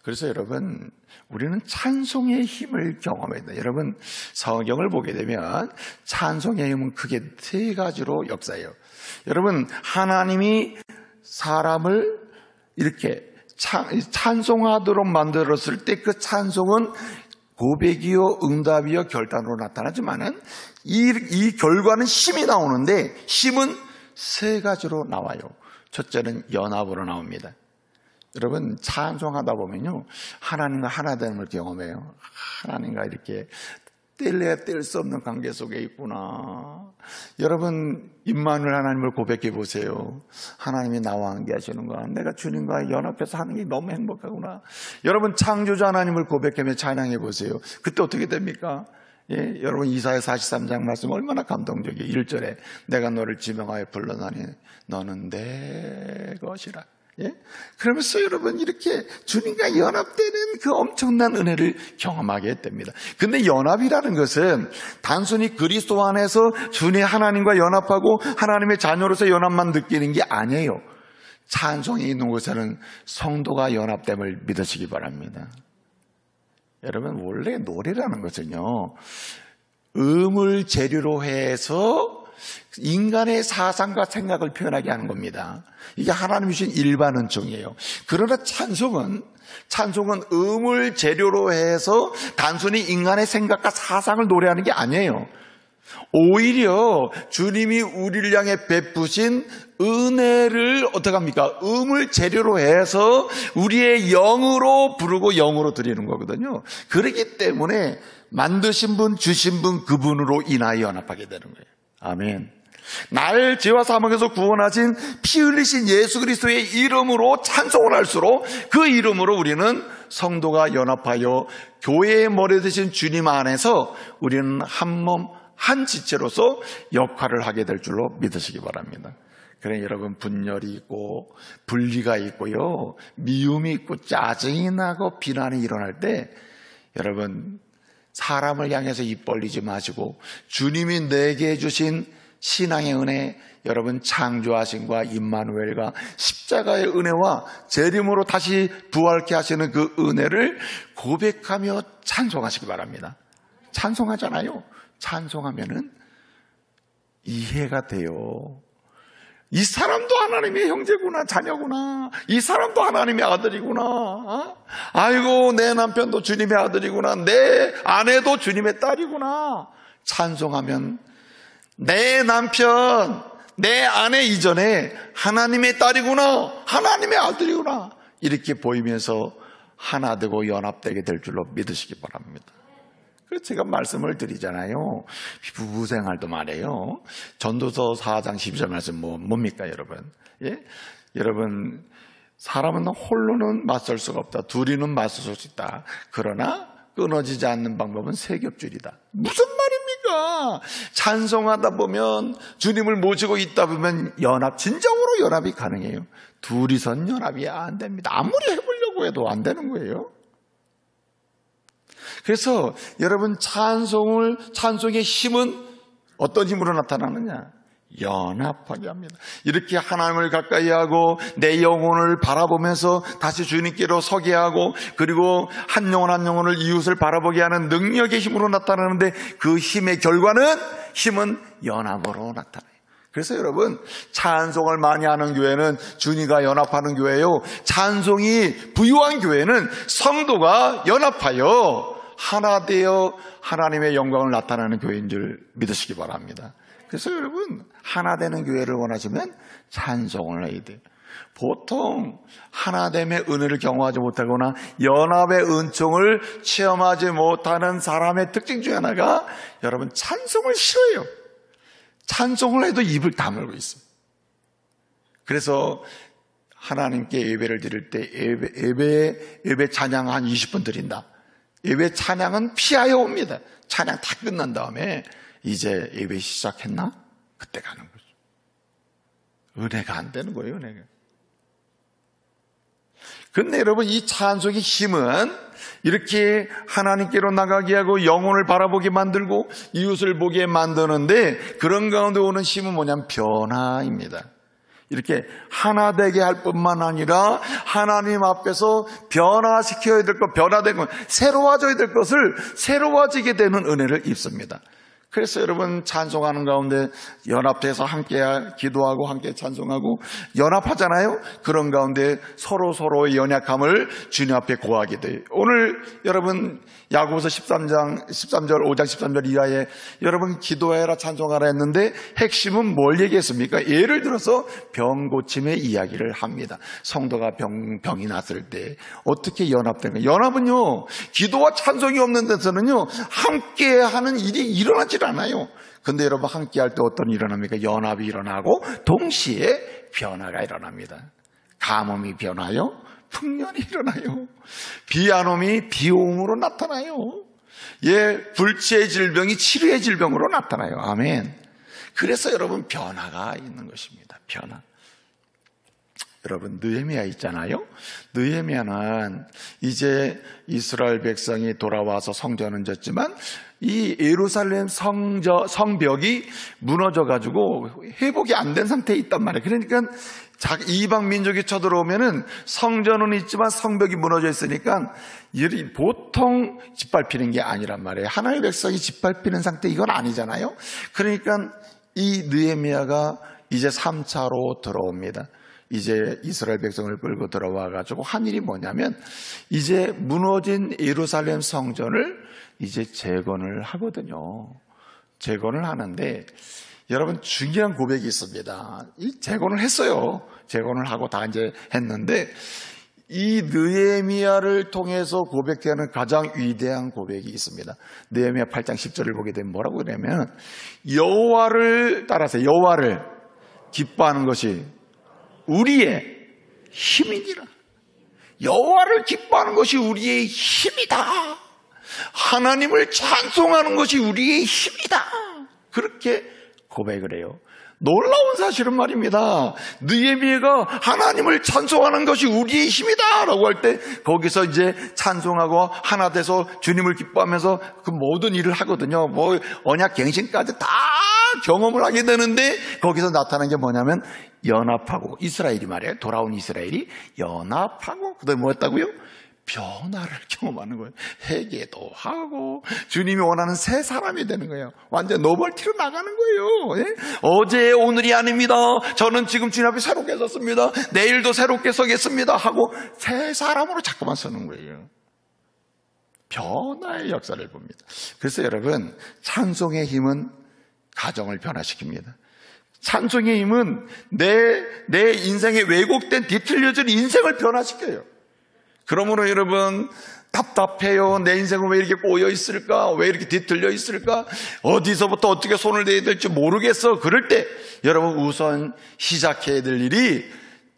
그래서 여러분, 우리는 찬송의 힘을 경험해야 돼요. 여러분, 성경을 보게 되면 찬송의 힘은 크게 세 가지로 역사해요. 여러분, 하나님이 사람을 이렇게 찬송하도록 만들었을 때 그 찬송은 고백이요, 응답이요, 결단으로 나타나지만은 이 결과는 힘이 나오는데, 힘은 세 가지로 나와요. 첫째는 연합으로 나옵니다. 여러분, 찬송하다 보면요, 하나님과 하나 되는 경험해요. 하나님과 이렇게 뗄래야 뗄 수 없는 관계 속에 있구나. 여러분, 임마누엘 하나님을 고백해 보세요. 하나님이 나와 함께 하시는구나. 내가 주님과 연합해서 하는 게 너무 행복하구나. 여러분, 창조주 하나님을 고백하며 찬양해 보세요. 그때 어떻게 됩니까? 여러분, 이사야 43장 말씀 얼마나 감동적이에요. 1절에 내가 너를 지명하여 불러나니 너는 내 것이라. 그러면서 여러분, 이렇게 주님과 연합되는 그 엄청난 은혜를 경험하게 됩니다. 근데 연합이라는 것은 단순히 그리스도 안에서 주님 하나님과 연합하고 하나님의 자녀로서 연합만 느끼는 게 아니에요. 찬송이 있는 곳에는 성도가 연합됨을 믿으시기 바랍니다. 여러분, 원래 노래라는 것은요, 음을 재료로 해서 인간의 사상과 생각을 표현하게 하는 겁니다. 이게 하나님이 주신 일반 은총이에요. 그러나 찬송은 음을 재료로 해서 단순히 인간의 생각과 사상을 노래하는 게 아니에요. 오히려 주님이 우리를 향해 베푸신 은혜를 어떻게 합니까? 음을 재료로 해서 우리의 영으로 부르고 영으로 드리는 거거든요. 그렇기 때문에 만드신 분, 주신 분, 그분으로 인하여 연합하게 되는 거예요. 아멘. 날 죄와 사망에서 구원하신 피 흘리신 예수 그리스도의 이름으로 찬송을 할수록 그 이름으로 우리는 성도가 연합하여 교회의 머리 되신 주님 안에서 우리는 한 몸, 한 지체로서 역할을 하게 될 줄로 믿으시기 바랍니다. 그래, 여러분, 분열이 있고 분리가 있고요, 미움이 있고 짜증이 나고 비난이 일어날 때 여러분, 사람을 향해서 입 벌리지 마시고 주님이 내게 주신 신앙의 은혜, 여러분 창조하심과 임마누엘과 십자가의 은혜와 재림으로 다시 부활케 하시는 그 은혜를 고백하며 찬송하시기 바랍니다. 찬송하잖아요. 찬송하면은 이해가 돼요. 이 사람도 하나님의 형제구나, 자녀구나. 이 사람도 하나님의 아들이구나. 아이고, 내 남편도 주님의 아들이구나. 내 아내도 주님의 딸이구나. 찬송하면 내 남편, 내 아내 이전에 하나님의 딸이구나, 하나님의 아들이구나, 이렇게 보이면서 하나 되고 연합되게 될 줄로 믿으시기 바랍니다. 그래서 제가 말씀을 드리잖아요. 부부생활도 말이에요. 전도서 4장 12절 말씀 뭡니까 여러분? 예? 여러분, 사람은 홀로는 맞설 수가 없다. 둘이는 맞설 수 있다. 그러나 끊어지지 않는 방법은 세 겹줄이다. 무슨 말입니까? 찬송하다 보면, 주님을 모시고 있다 보면 진정으로 연합이 가능해요. 둘이선 연합이 안 됩니다. 아무리 해보려고 해도 안 되는 거예요. 그래서 여러분, 찬송의 힘은 어떤 힘으로 나타나느냐? 연합하게 합니다. 이렇게 하나님을 가까이 하고 내 영혼을 바라보면서 다시 주님께로 서게 하고, 그리고 한 영혼 한 영혼을 이웃을 바라보게 하는 능력의 힘으로 나타나는데, 그 힘의 결과는, 힘은 연합으로 나타나요. 그래서 여러분, 찬송을 많이 하는 교회는 주님과 연합하는 교회요, 찬송이 부유한 교회는 성도가 연합하여 하나 되어 하나님의 영광을 나타내는 교회인 줄 믿으시기 바랍니다. 그래서 여러분, 하나 되는 교회를 원하시면 찬송을 해야 돼요. 보통 하나됨의 은혜를 경험하지 못하거나 연합의 은총을 체험하지 못하는 사람의 특징 중에 하나가, 여러분, 찬송을 싫어해요. 찬송을 해도 입을 다물고 있어요. 그래서 하나님께 예배를 드릴 때 예배 찬양 한 20분 드린다. 예배 찬양은 피하여 옵니다. 찬양 다 끝난 다음에 이제 예배 시작했나? 그때 가는 거죠. 은혜가 안 되는 거예요, 은혜가. 근데 여러분, 이 찬송의 힘은 이렇게 하나님께로 나가게 하고 영혼을 바라보게 만들고 이웃을 보게 만드는데, 그런 가운데 오는 힘은 뭐냐면 변화입니다. 이렇게 하나 되게 할 뿐만 아니라 하나님 앞에서 변화시켜야 될 것, 변화된 것, 새로워져야 될 것을 새로워지게 되는 은혜를 입습니다. 그래서 여러분, 찬송하는 가운데 연합돼서 함께 기도하고 함께 찬송하고 연합하잖아요. 그런 가운데 서로의 연약함을 주님 앞에 고하게 돼요. 오늘 여러분, 야고보서 13절 5장 13절 이하에 여러분 기도해라 찬송하라 했는데, 핵심은 뭘 얘기했습니까? 예를 들어서 병 고침의 이야기를 합니다. 성도가 병이 났을 때 어떻게 연합되는가? 연합은요, 기도와 찬송이 없는 데서는요, 함께하는 일이 일어나질 않아요. 근데 여러분, 함께할 때 어떤 일이 일어납니까? 연합이 일어나고 동시에 변화가 일어납니다. 가뭄이 변하여 풍년이 일어나요. 비 안 옴이 비오음으로 나타나요. 불치의 질병이 치료의 질병으로 나타나요. 아멘. 그래서 여러분, 변화가 있는 것입니다. 변화. 여러분, 느헤미야 있잖아요. 느헤미야는 이제 이스라엘 백성이 돌아와서 성전은 졌지만 이 예루살렘 성벽이 무너져가지고 회복이 안 된 상태에 있단 말이에요. 그러니까 이방 민족이 쳐들어오면은 성전은 있지만 성벽이 무너져 있으니까 보통 짓밟히는 게 아니란 말이에요. 하나님의 백성이 짓밟히는 상태, 이건 아니잖아요. 그러니까 이 느헤미야가 이제 3차로 들어옵니다. 이제 이스라엘 백성을 끌고 들어와가지고 한 일이 뭐냐면, 이제 무너진 예루살렘 성전을 이제 재건을 하거든요. 재건을 하는데, 여러분, 중요한 고백이 있습니다. 이 재건을 했어요. 재건을 하고 다 이제 했는데, 이 느헤미야를 통해서 고백되는 가장 위대한 고백이 있습니다. 느헤미야 8장 10절을 보게 되면 뭐라고 그러냐면, 여호와를 따라서 여호와를 기뻐하는 것이 우리의 힘이니라. 여호와를 기뻐하는 것이 우리의 힘이다. 하나님을 찬송하는 것이 우리의 힘이다. 그렇게 고백을 해요. 놀라운 사실은 말입니다. 느헤미야가 하나님을 찬송하는 것이 우리의 힘이다 라고 할 때 거기서 이제 찬송하고 하나 돼서 주님을 기뻐하면서 그 모든 일을 하거든요. 뭐 언약 갱신까지 다 경험을 하게 되는데 거기서 나타난 게 뭐냐면 연합하고, 이스라엘이 말이에요. 돌아온 이스라엘이 연합하고 그다음에 뭐 했다고요? 변화를 경험하는 거예요. 회개도 하고 주님이 원하는 새 사람이 되는 거예요. 완전 노멀티로 나가는 거예요. 예? 어제 오늘이 아닙니다. 저는 지금 주님 앞에 새롭게 섰습니다. 내일도 새롭게 서겠습니다 하고 새 사람으로 자꾸만 서는 거예요. 변화의 역사를 봅니다. 그래서 여러분, 찬송의 힘은 가정을 변화시킵니다. 찬송의 힘은 내 인생의 왜곡된 뒤틀려진 인생을 변화시켜요. 그러므로 여러분, 답답해요. 내 인생은 왜 이렇게 꼬여 있을까? 왜 이렇게 뒤틀려 있을까? 어디서부터 어떻게 손을 대야 될지 모르겠어. 그럴 때 여러분, 우선 시작해야 될 일이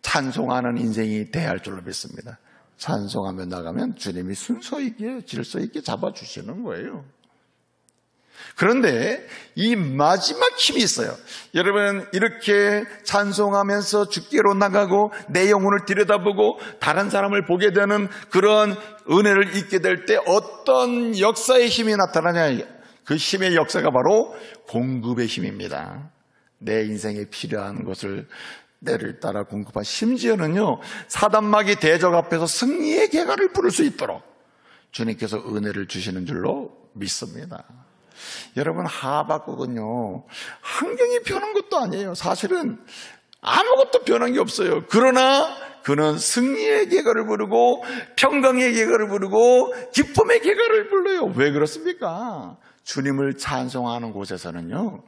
찬송하는 인생이 돼야 할 줄로 믿습니다. 찬송하며 나가면 주님이 순서 있게 질서 있게 잡아주시는 거예요. 그런데 이 마지막 힘이 있어요. 여러분, 이렇게 찬송하면서 주께로 나가고 내 영혼을 들여다보고 다른 사람을 보게 되는 그런 은혜를 잊게 될 때 어떤 역사의 힘이 나타나냐? 그 힘의 역사가 바로 공급의 힘입니다. 내 인생에 필요한 것을 때를 따라 공급한, 심지어는요, 사단마귀 대적 앞에서 승리의 계가를 부를 수 있도록 주님께서 은혜를 주시는 줄로 믿습니다. 여러분, 하박국은요, 환경이 변한 것도 아니에요. 사실은 아무것도 변한 게 없어요. 그러나 그는 승리의 계가를 부르고 평강의 계가를 부르고 기쁨의 계가를 불러요. 왜 그렇습니까? 주님을 찬송하는 곳에서는요,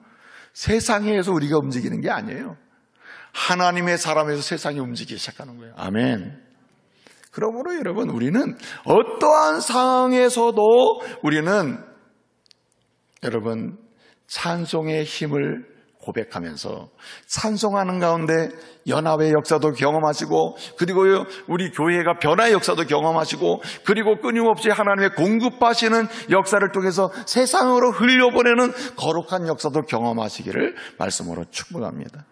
세상에서 우리가 움직이는 게 아니에요. 하나님의 사람에서 세상이 움직이기 시작하는 거예요. 아멘. 그러므로 여러분, 우리는 어떠한 상황에서도 우리는 여러분, 찬송의 힘을 고백하면서 찬송하는 가운데 연합의 역사도 경험하시고, 그리고 우리 교회가 변화의 역사도 경험하시고, 그리고 끊임없이 하나님의 공급하시는 역사를 통해서 세상으로 흘려보내는 거룩한 역사도 경험하시기를 말씀으로 축복합니다.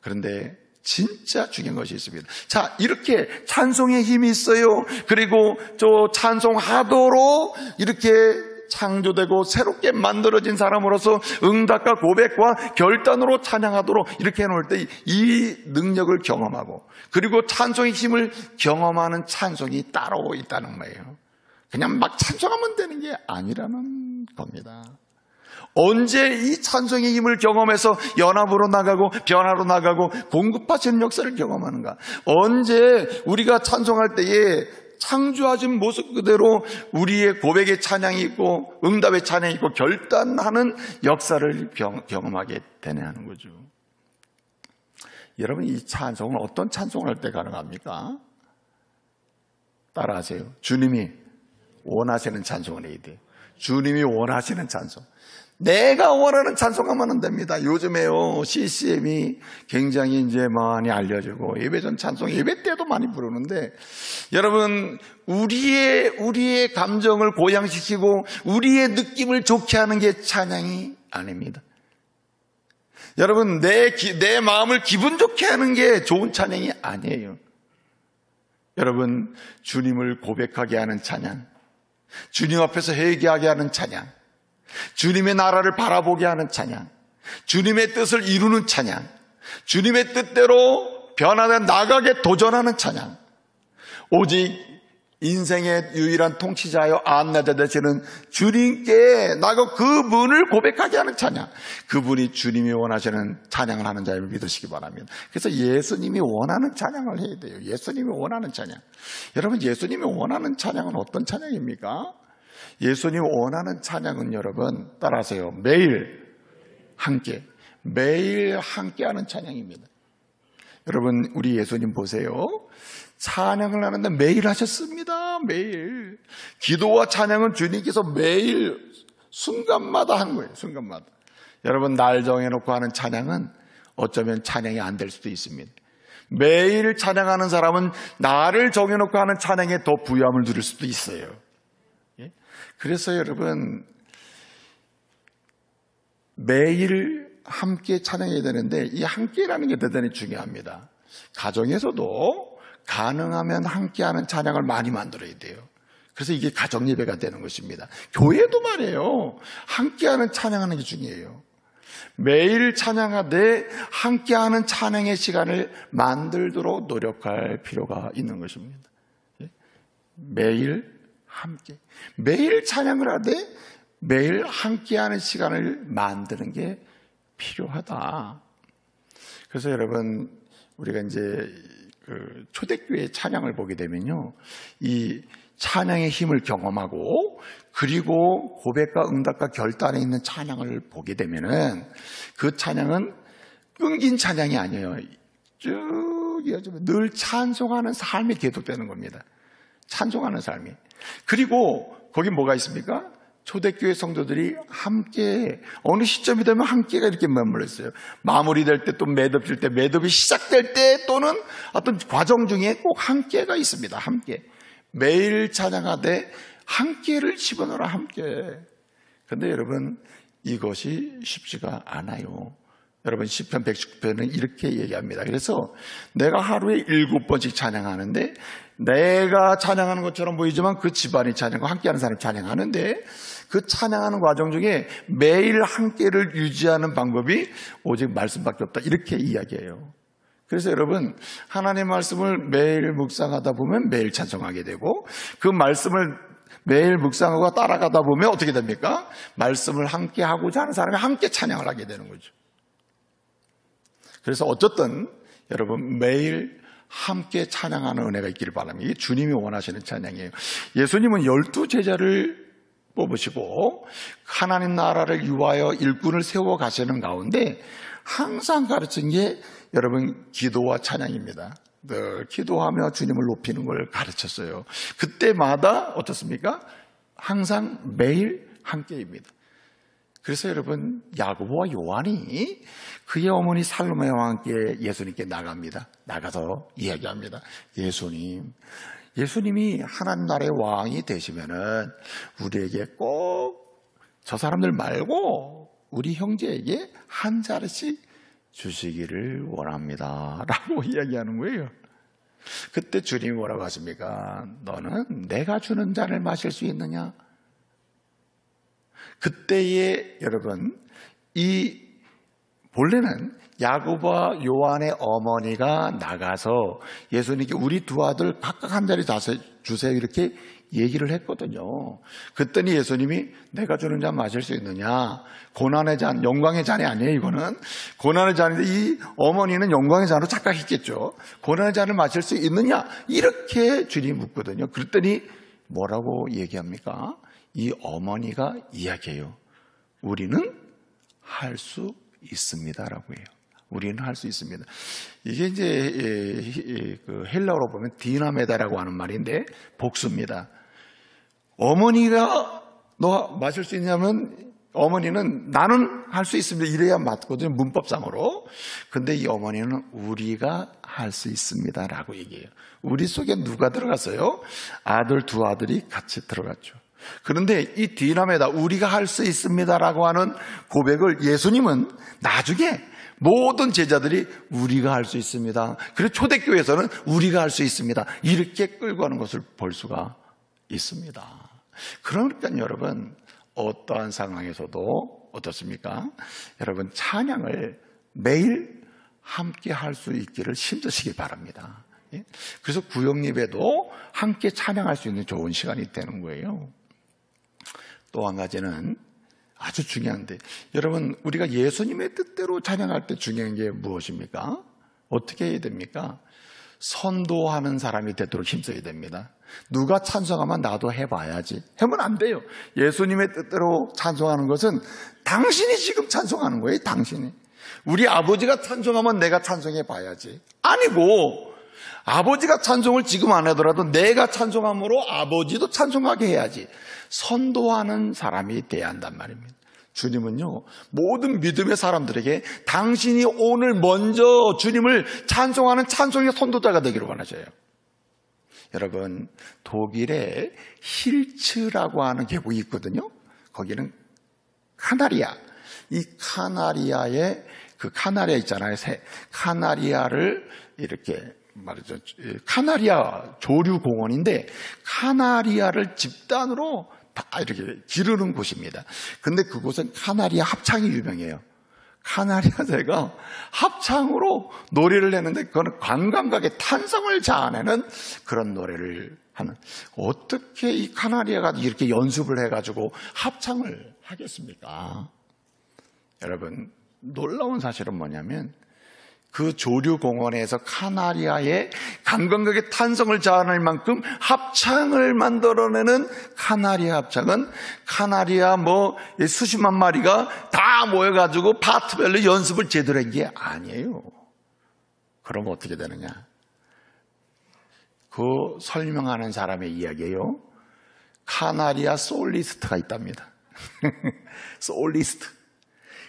그런데 진짜 중요한 것이 있습니다. 자, 이렇게 찬송의 힘이 있어요. 그리고 저 찬송하도록 이렇게 창조되고 새롭게 만들어진 사람으로서 응답과 고백과 결단으로 찬양하도록 이렇게 해놓을 때 이 능력을 경험하고, 그리고 찬송의 힘을 경험하는 찬송이 따로 있다는 거예요. 그냥 막 찬송하면 되는 게 아니라는 겁니다. 언제 이 찬송의 힘을 경험해서 연합으로 나가고 변화로 나가고 공급하시는 역사를 경험하는가? 언제 우리가 찬송할 때에 창조하신 모습 그대로 우리의 고백의 찬양이 있고 응답의 찬양이 있고 결단하는 역사를 경험하게 되냐는 거죠. 여러분, 이 찬송은 어떤 찬송을 할 때 가능합니까? 따라하세요. 주님이 원하시는 찬송을 해야 돼요. 주님이 원하시는 찬송. 내가 원하는 찬송하면 안 됩니다. 요즘에요, CCM이 굉장히 이제 많이 알려지고 예배전 찬송 예배 때도 많이 부르는데, 여러분, 우리의 감정을 고양시키고 우리의 느낌을 좋게 하는 게 찬양이 아닙니다. 여러분, 내 마음을 기분 좋게 하는 게 좋은 찬양이 아니에요. 여러분, 주님을 고백하게 하는 찬양, 주님 앞에서 회개하게 하는 찬양, 주님의 나라를 바라보게 하는 찬양, 주님의 뜻을 이루는 찬양, 주님의 뜻대로 변화돼 나가게 도전하는 찬양, 오직 인생의 유일한 통치자여 안내자 되시는 주님께 나가 그분을 고백하게 하는 찬양, 그분이 주님이 원하시는 찬양을 하는 자임을 믿으시기 바랍니다. 그래서 예수님이 원하는 찬양을 해야 돼요. 예수님이 원하는 찬양. 여러분, 예수님이 원하는 찬양은 어떤 찬양입니까? 예수님 원하는 찬양은, 여러분 따라하세요, 매일 함께 하는 찬양입니다. 여러분, 우리 예수님 보세요. 찬양을 하는데 매일 하셨습니다. 매일. 기도와 찬양은 주님께서 매일 순간마다 한 거예요. 순간마다. 여러분, 날 정해놓고 하는 찬양은 어쩌면 찬양이 안 될 수도 있습니다. 매일 찬양하는 사람은 나를 정해놓고 하는 찬양에 더 부유함을 누릴 수도 있어요. 그래서 여러분, 매일 함께 찬양해야 되는데 이 함께라는 게 대단히 중요합니다. 가정에서도 가능하면 함께하는 찬양을 많이 만들어야 돼요. 그래서 이게 가정 예배가 되는 것입니다. 교회도 말이에요. 함께하는 찬양하는 게 중요해요. 매일 찬양하되 함께하는 찬양의 시간을 만들도록 노력할 필요가 있는 것입니다. 매일 함께, 매일 찬양을 하되 매일 함께하는 시간을 만드는 게 필요하다. 그래서 여러분, 우리가 이제 초대교회 찬양을 보게 되면요, 이 찬양의 힘을 경험하고 그리고 고백과 응답과 결단에 있는 찬양을 보게 되면은 그 찬양은 끊긴 찬양이 아니에요. 쭉 이어지면 늘 찬송하는 삶이 계속되는 겁니다. 찬송하는 삶이. 그리고 거기 뭐가 있습니까? 초대교회 성도들이 함께, 어느 시점이 되면 함께가 이렇게 머물러 있어요. 마무리될 때, 또 매듭질 때, 매듭이 시작될 때, 또는 어떤 과정 중에 꼭 함께가 있습니다. 함께. 매일 찬양하되 함께를 집어넣어라. 함께. 그런데 여러분, 이것이 쉽지가 않아요. 여러분, 시편 119편은 이렇게 얘기합니다. 그래서 내가 하루에 7번씩 찬양하는데, 내가 찬양하는 것처럼 보이지만 그 집안이 찬양하고 함께하는 사람이 찬양하는데, 그 찬양하는 과정 중에 매일 함께를 유지하는 방법이 오직 말씀밖에 없다. 이렇게 이야기해요. 그래서 여러분, 하나님의 말씀을 매일 묵상하다 보면 매일 찬송하게 되고, 그 말씀을 매일 묵상하고 따라가다 보면 어떻게 됩니까? 말씀을 함께 하고자 하는 사람이 함께 찬양을 하게 되는 거죠. 그래서 어쨌든 여러분, 매일 함께 찬양하는 은혜가 있기를 바랍니다. 이게 주님이 원하시는 찬양이에요. 예수님은 12제자를 뽑으시고 하나님 나라를 위하여 일꾼을 세워 가시는 가운데 항상 가르친 게 여러분, 기도와 찬양입니다. 늘 기도하며 주님을 높이는 걸 가르쳤어요. 그때마다 어떻습니까? 항상 매일 함께입니다. 그래서 여러분, 야고보와 요한이 그의 어머니 살로메와 함께 예수님께 나갑니다. 나가서 이야기합니다. 예수님이 하나님 나라의 왕이 되시면은 우리에게 꼭 저 사람들 말고 우리 형제에게 한 자리씩 주시기를 원합니다. 라고 이야기하는 거예요. 그때 주님이 뭐라고 하십니까? 너는 내가 주는 잔을 마실 수 있느냐? 그때에 여러분, 본래는 야고보와 요한의 어머니가 나가서 예수님께 우리 두 아들 각각 한 자리 주세요 이렇게 얘기를 했거든요. 그랬더니 예수님이 내가 주는 잔 마실 수 있느냐? 고난의 잔, 영광의 잔이 아니에요. 이거는 고난의 잔인데 이 어머니는 영광의 잔으로 착각했겠죠. 고난의 잔을 마실 수 있느냐? 이렇게 주님이 묻거든요. 그랬더니 뭐라고 얘기합니까? 이 어머니가 이야기해요. 우리는 할 수 있습니다라고 해요. 우리는 할 수 있습니다. 이게 이제 그 헬라어로 보면 디나메다라고 하는 말인데 복수입니다. 어머니가 너 마실 수 있냐면 어머니는 나는 할 수 있습니다. 이래야 맞거든요. 문법상으로. 근데 이 어머니는 우리가 할 수 있습니다라고 얘기해요. 우리 속에 누가 들어갔어요? 두 아들이 같이 들어갔죠. 그런데 이 디나메다, 우리가 할 수 있습니다라고 하는 고백을 예수님은 나중에 모든 제자들이 우리가 할 수 있습니다. 그리고 초대교회에서는 우리가 할 수 있습니다. 이렇게 끌고 가는 것을 볼 수가 있습니다. 그러니까 여러분, 어떠한 상황에서도 어떻습니까? 여러분, 찬양을 매일 함께 할 수 있기를 힘쓰시기 바랍니다. 그래서 구역 예배도 함께 찬양할 수 있는 좋은 시간이 되는 거예요. 또 한 가지는 아주 중요한데, 여러분, 우리가 예수님의 뜻대로 찬양할 때 중요한 게 무엇입니까? 어떻게 해야 됩니까? 선도하는 사람이 되도록 힘써야 됩니다. 누가 찬송하면 나도 해봐야지. 하면 안 돼요. 예수님의 뜻대로 찬송하는 것은 당신이 지금 찬송하는 거예요. 당신이. 우리 아버지가 찬송하면 내가 찬송해 봐야지. 아니고 아버지가 찬송을 지금 안 하더라도 내가 찬송함으로 아버지도 찬송하게 해야지. 선도하는 사람이 돼야 한단 말입니다. 주님은요, 모든 믿음의 사람들에게 당신이 오늘 먼저 주님을 찬송하는 찬송의 선도자가 되기를 원하셔요. 여러분, 독일에 힐츠라고 하는 계곡이 있거든요. 거기는 카나리아, 이 카나리아의 그 카나리아 있잖아요. 카나리아를 이렇게 말이죠. 카나리아 조류 공원인데 카나리아를 집단으로 다 이렇게 기르는 곳입니다. 근데 그곳은 카나리아 합창이 유명해요. 카나리아 새가 합창으로 노래를 내는데 그거는 관광객의 탄성을 자아내는 그런 노래를 하는. 어떻게 이 카나리아가 이렇게 연습을 해가지고 합창을 하겠습니까? 여러분, 놀라운 사실은 뭐냐면 그 조류공원에서 카나리아의 관광객의 탄성을 자아낼 만큼 합창을 만들어내는 카나리아 합창은 카나리아 수십만 마리가 다 모여가지고 파트별로 연습을 제대로 한 게 아니에요. 그럼 어떻게 되느냐? 그 설명하는 사람의 이야기예요. 카나리아 솔리스트가 있답니다. 솔리스트.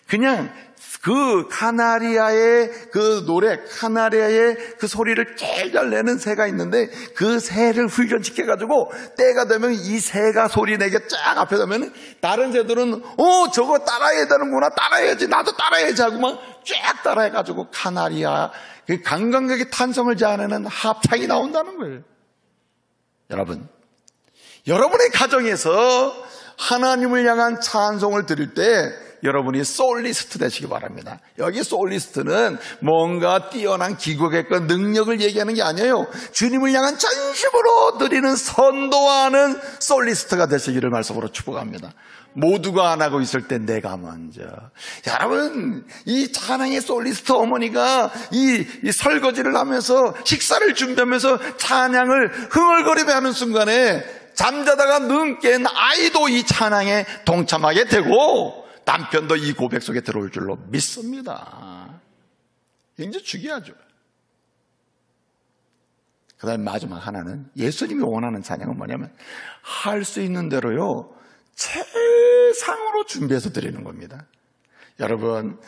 그냥 그 카나리아의 그 노래, 카나리아의 그 소리를 제일 잘 내는 새가 있는데 그 새를 훈련시켜가지고 때가 되면 이 새가 소리 내게 쫙 앞에 서면 다른 새들은 저거 따라해야 되는구나, 따라해야지, 나도 따라해야지 하고 막 쫙 따라해가지고 카나리아 그 관광객의 탄성을 자아내는 합창이 나온다는 거예요. 여러분, 여러분의 가정에서 하나님을 향한 찬송을 드릴 때 여러분이 솔리스트 되시기 바랍니다. 여기 솔리스트는 뭔가 뛰어난 기곡과 능력을 얘기하는 게 아니에요. 주님을 향한 전심으로 드리는 선도하는 솔리스트가 되시기를 말씀으로 축복합니다. 모두가 안 하고 있을 때 내가 먼저. 여러분, 이 찬양의 솔리스트 어머니가 이 설거지를 하면서 식사를 준비하면서 찬양을 흥얼거리며 하는 순간에 잠자다가 눈 깬 아이도 이 찬양에 동참하게 되고 남편도 이 고백 속에 들어올 줄로 믿습니다. 굉장히 중요하죠. 그 다음에 마지막 하나는 예수님이 원하는 찬양은 뭐냐면 할 수 있는 대로요 최상으로 준비해서 드리는 겁니다. 여러분,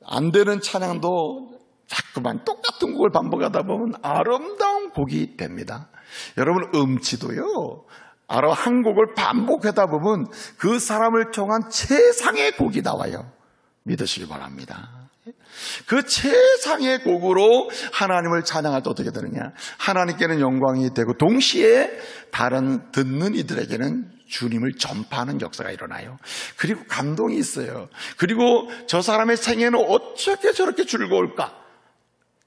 안 되는 찬양도 자꾸만 똑같은 곡을 반복하다 보면 아름다운 곡이 됩니다. 여러분, 음치도요 한 곡을 반복하다 보면 그 사람을 통한 최상의 곡이 나와요. 믿으시기 바랍니다. 그 최상의 곡으로 하나님을 찬양할 때 어떻게 되느냐? 하나님께는 영광이 되고 동시에 다른 듣는 이들에게는 주님을 전파하는 역사가 일어나요. 그리고 감동이 있어요. 그리고 저 사람의 생애는 어떻게 저렇게 즐거울까?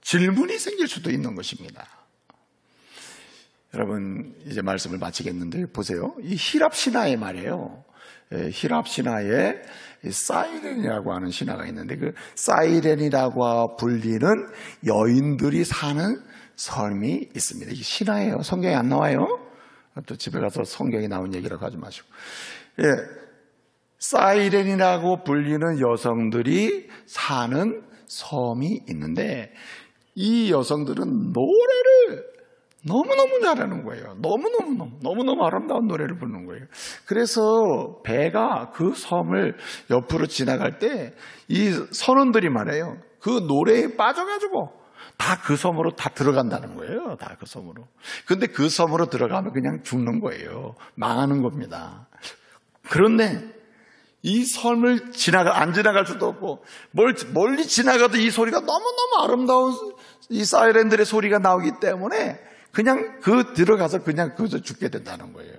질문이 생길 수도 있는 것입니다. 여러분, 이제 말씀을 마치겠는데 보세요. 이 히랍 신화의 말이에요. 히랍 신화에 사이렌이라고 하는 신화가 있는데 그 사이렌이라고 불리는 여인들이 사는 섬이 있습니다. 이게 신화예요. 성경에 안 나와요. 또 집에 가서 성경에 나온 얘기라고 하지 마시고. 사이렌이라고 불리는 여성들이 사는 섬이 있는데 이 여성들은 노래를 너무너무 잘하는 거예요. 너무너무 아름다운 노래를 부르는 거예요. 그래서 배가 그 섬을 옆으로 지나갈 때 이 선원들이 말해요. 그 노래에 빠져가지고 다 그 섬으로 다 들어간다는 거예요. 다 그 섬으로. 근데 그 섬으로 들어가면 그냥 죽는 거예요. 망하는 겁니다. 그런데 이 섬을 안 지나갈 수도 없고 멀리 지나가도 이 소리가 너무너무 아름다운 이 사이렌들의 소리가 나오기 때문에 그냥 들어가서 그냥 거기서 죽게 된다는 거예요.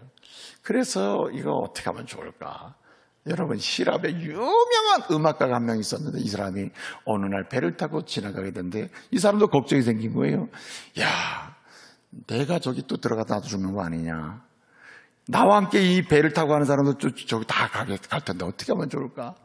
그래서 이거 어떻게 하면 좋을까? 여러분, 히랍에 유명한 음악가가 한 명 있었는데 이 사람이 어느 날 배를 타고 지나가게 됐는데 이 사람도 걱정이 생긴 거예요. 야, 내가 저기 또 들어가다 나도 죽는 거 아니냐? 나와 함께 이 배를 타고 가는 사람도 저기 다 갈 텐데 어떻게 하면 좋을까?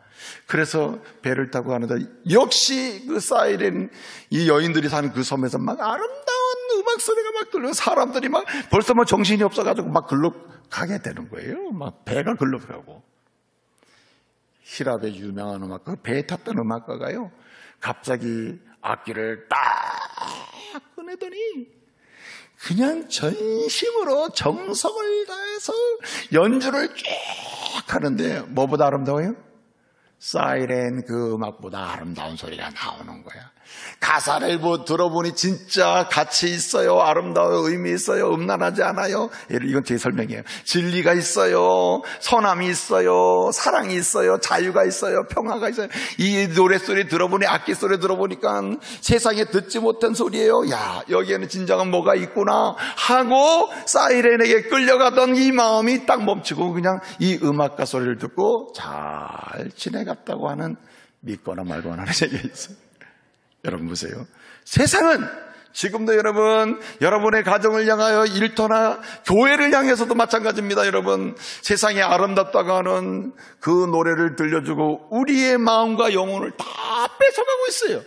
그래서 배를 타고 가는데 역시 그 사이렌 이 여인들이 사는 그 섬에서 막 아름다운 음악 소리가 막 들려. 사람들이 막 벌써 정신이 없어가지고 막 글로 가게 되는 거예요. 막 배가 글로 가고. 히랍의 유명한 음악가, 배에 탔던 음악가가요 갑자기 악기를 딱 꺼내더니 그냥 전심으로 정성을 다해서 연주를 쫙 하는데 뭐보다 아름다워요? 사이렌 그 음악보다 아름다운 소리가 나오는 거야. 가사를 들어보니 진짜 가치 있어요. 아름다워요. 의미 있어요. 음란하지 않아요. 이건 제 설명이에요. 진리가 있어요. 선함이 있어요. 사랑이 있어요. 자유가 있어요. 평화가 있어요. 이 노랫소리 들어보니, 악기 소리 들어보니까 세상에 듣지 못한 소리예요. 야, 여기에는 진정한 뭐가 있구나 하고 사이렌에게 끌려가던 이 마음이 딱 멈추고 그냥 이 음악가 소리를 듣고 잘 지내갔다고 하는, 믿거나 말거나 하는 얘기가 있어요. 여러분 보세요. 세상은 지금도 여러분의 가정을 향하여, 일터나 교회를 향해서도 마찬가지입니다. 여러분, 세상이 아름답다고 하는 그 노래를 들려주고 우리의 마음과 영혼을 다 뺏어가고 있어요.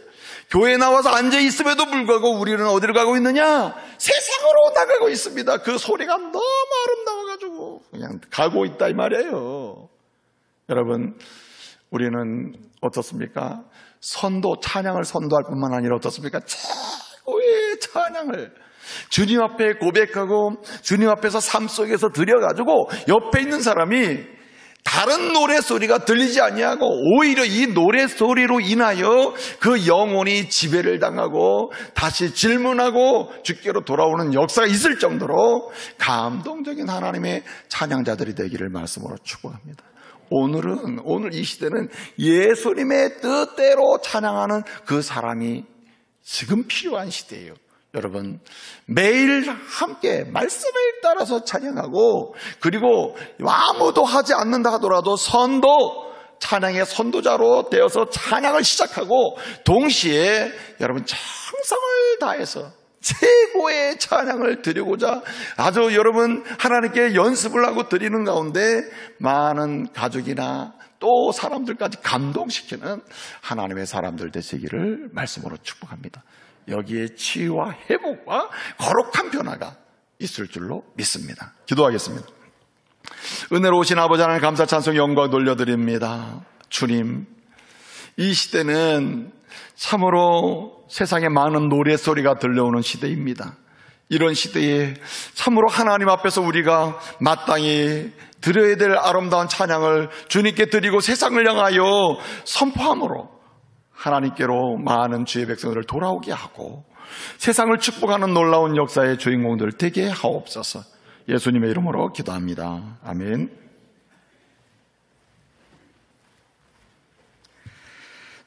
교회에 나와서 앉아있음에도 불구하고 우리는 어디로 가고 있느냐? 세상으로 나가고 있습니다. 그 소리가 너무 아름다워가지고 그냥 가고 있다 이 말이에요. 여러분, 우리는 어떻습니까? 찬양을 선도할 뿐만 아니라 어떻습니까? 최고의 찬양을 주님 앞에 고백하고 주님 앞에서 삶 속에서 드려가지고 옆에 있는 사람이 다른 노래소리가 들리지 아니하고 오히려 이 노래소리로 인하여 그 영혼이 지배를 당하고 다시 질문하고 주께로 돌아오는 역사가 있을 정도로 감동적인 하나님의 찬양자들이 되기를 말씀으로 축복합니다. 오늘 이 시대는 예수님의 뜻대로 찬양하는 그 사람이 지금 필요한 시대예요. 여러분, 매일 함께 말씀을 따라서 찬양하고, 그리고 아무도 하지 않는다 하더라도 찬양의 선도자로 되어서 찬양을 시작하고, 동시에 여러분 정성을 다해서 최고의 찬양을 드리고자 아주 여러분 하나님께 연습을 하고 드리는 가운데 많은 가족이나 또 사람들까지 감동시키는 하나님의 사람들 되시기를 말씀으로 축복합니다. 여기에 치유와 회복과 거룩한 변화가 있을 줄로 믿습니다. 기도하겠습니다. 은혜로우신 아버지 하나님, 감사 찬송 영광 돌려드립니다. 주님, 이 시대는 참으로 세상에 많은 노래소리가 들려오는 시대입니다. 이런 시대에 참으로 하나님 앞에서 우리가 마땅히 드려야 될 아름다운 찬양을 주님께 드리고 세상을 향하여 선포함으로 하나님께로 많은 주의 백성들을 돌아오게 하고 세상을 축복하는 놀라운 역사의 주인공들 되게 하옵소서. 예수님의 이름으로 기도합니다. 아멘.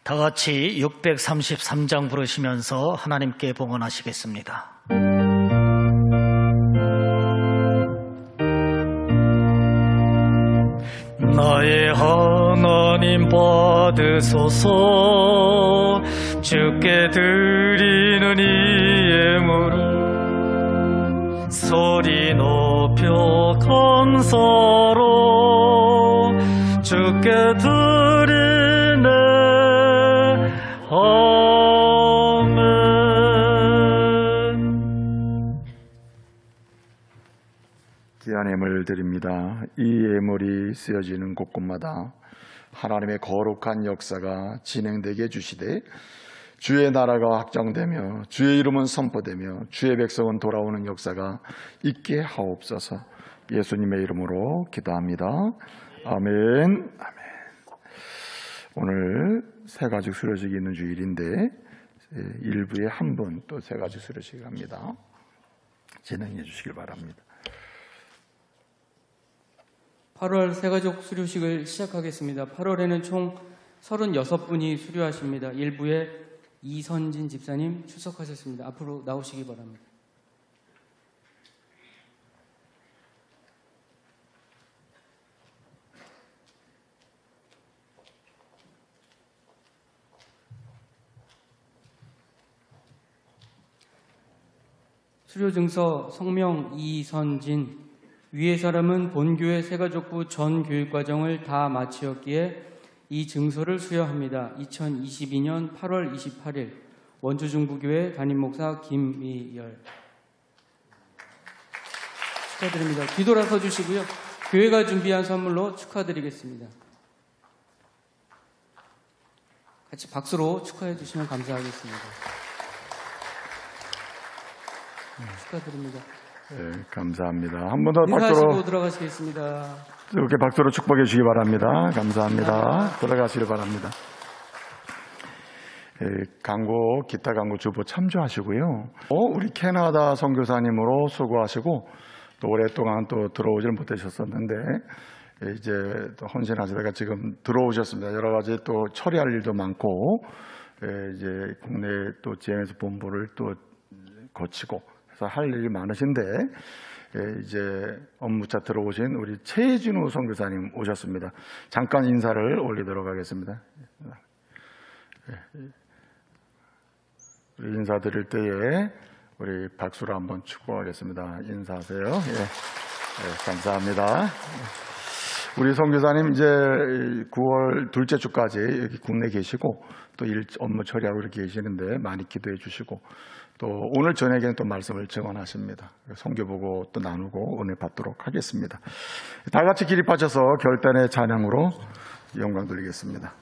다 같이 633장 부르시면서 하나님께 봉헌하시겠습니다. 나의 하나님 받으소서, 주께 드리는 이 예물을 소리 높여 감사로 주께 드리네. 아멘. 귀한 예물 드립니다. 이 예물이 쓰여지는 곳곳마다 하나님의 거룩한 역사가 진행되게 해주시되 주의 나라가 확장되며 주의 이름은 선포되며 주의 백성은 돌아오는 역사가 있게 하옵소서. 예수님의 이름으로 기도합니다. 아멘. 아멘. 오늘 새가족 수료식이 있는 주일인데 일부에 한 분 또 새가족 수료식을 합니다. 진행해 주시길 바랍니다. 8월 새가족 수료식을 시작하겠습니다. 8월에는 총 36분이 수료하십니다. 일부에 이선진 집사님 출석하셨습니다. 앞으로 나오시기 바랍니다. 수료증서 성명 이선진. 위의 사람은 본교회 새가족부 전 교육과정을 다 마치었기에 이 증서를 수여합니다. 2022년 8월 28일 원주중부교회 담임목사 김미열. 축하드립니다. 뒤돌아 서주시고요. 교회가 준비한 선물로 축하드리겠습니다. 같이 박수로 축하해 주시면 감사하겠습니다. 축하드립니다. 네, 감사합니다. 한 번 더 박수로. 인사하시고 들어가시겠습니다. 이렇게 박수로 축복해 주시기 바랍니다. 감사합니다. 들어가시길 바랍니다. 광고, 기타 광고 주보 참조하시고요. 우리 캐나다 선교사님으로 수고하시고 또 오랫동안 또 들어오질 못하셨었는데 이제 또 헌신하시다가 지금 들어오셨습니다. 여러 가지 또 처리할 일도 많고 이제 국내 또 GMS 본부를 또 거치고 해서 할 일이 많으신데 이제 업무차 들어오신 우리 최진우 선교사님 오셨습니다. 잠깐 인사를 올리도록 하겠습니다. 우리 인사드릴 때에 우리 박수로 한번 축복하겠습니다. 인사하세요. 감사합니다. 우리 선교사님 이제 9월 둘째 주까지 여기 국내 계시고 또 업무 처리하고 이렇게 계시는데 많이 기도해 주시고 또 오늘 저녁에는 또 말씀을 증언하십니다. 선교 보고 또 나누고 은혜 받도록 하겠습니다. 다 같이 기립하셔서 결단의 찬양으로 영광 돌리겠습니다.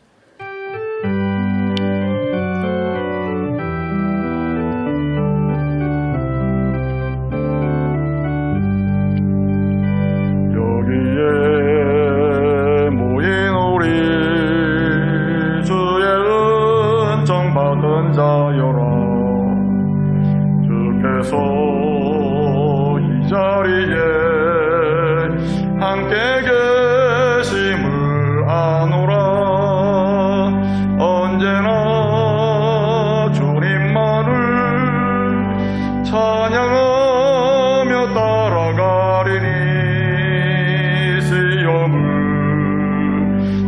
이 자리에 함께 계심을 아노라. 언제나 주님만을 찬양하며 따라가리니 시험을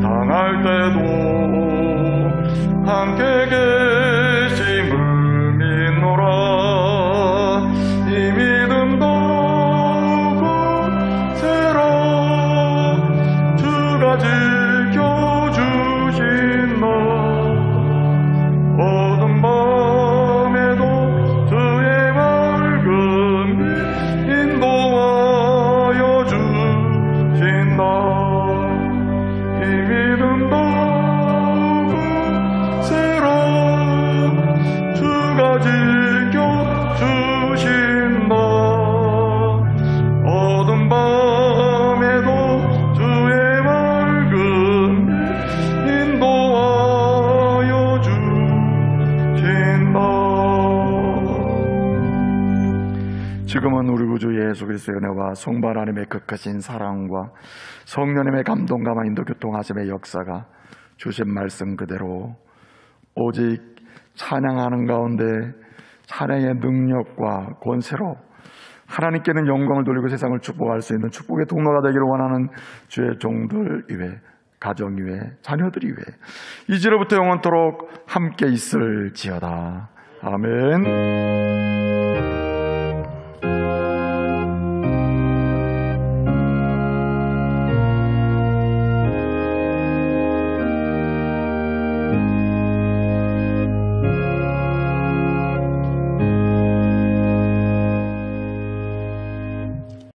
당할 때도 함께 계심을 믿노라. 지금은 우리 구주 예수 그리스도의 은혜와 성부 하나님의 극하신 사랑과 성령님의 감동과 인도 교통하심의 역사가 주신 말씀 그대로 오직 찬양하는 가운데 찬양의 능력과 권세로 하나님께는 영광을 돌리고 세상을 축복할 수 있는 축복의 통로가 되기를 원하는 주의 종들 위해, 가정 위해, 자녀들이 위해 이제로부터 영원토록 함께 있을지어다. 아멘.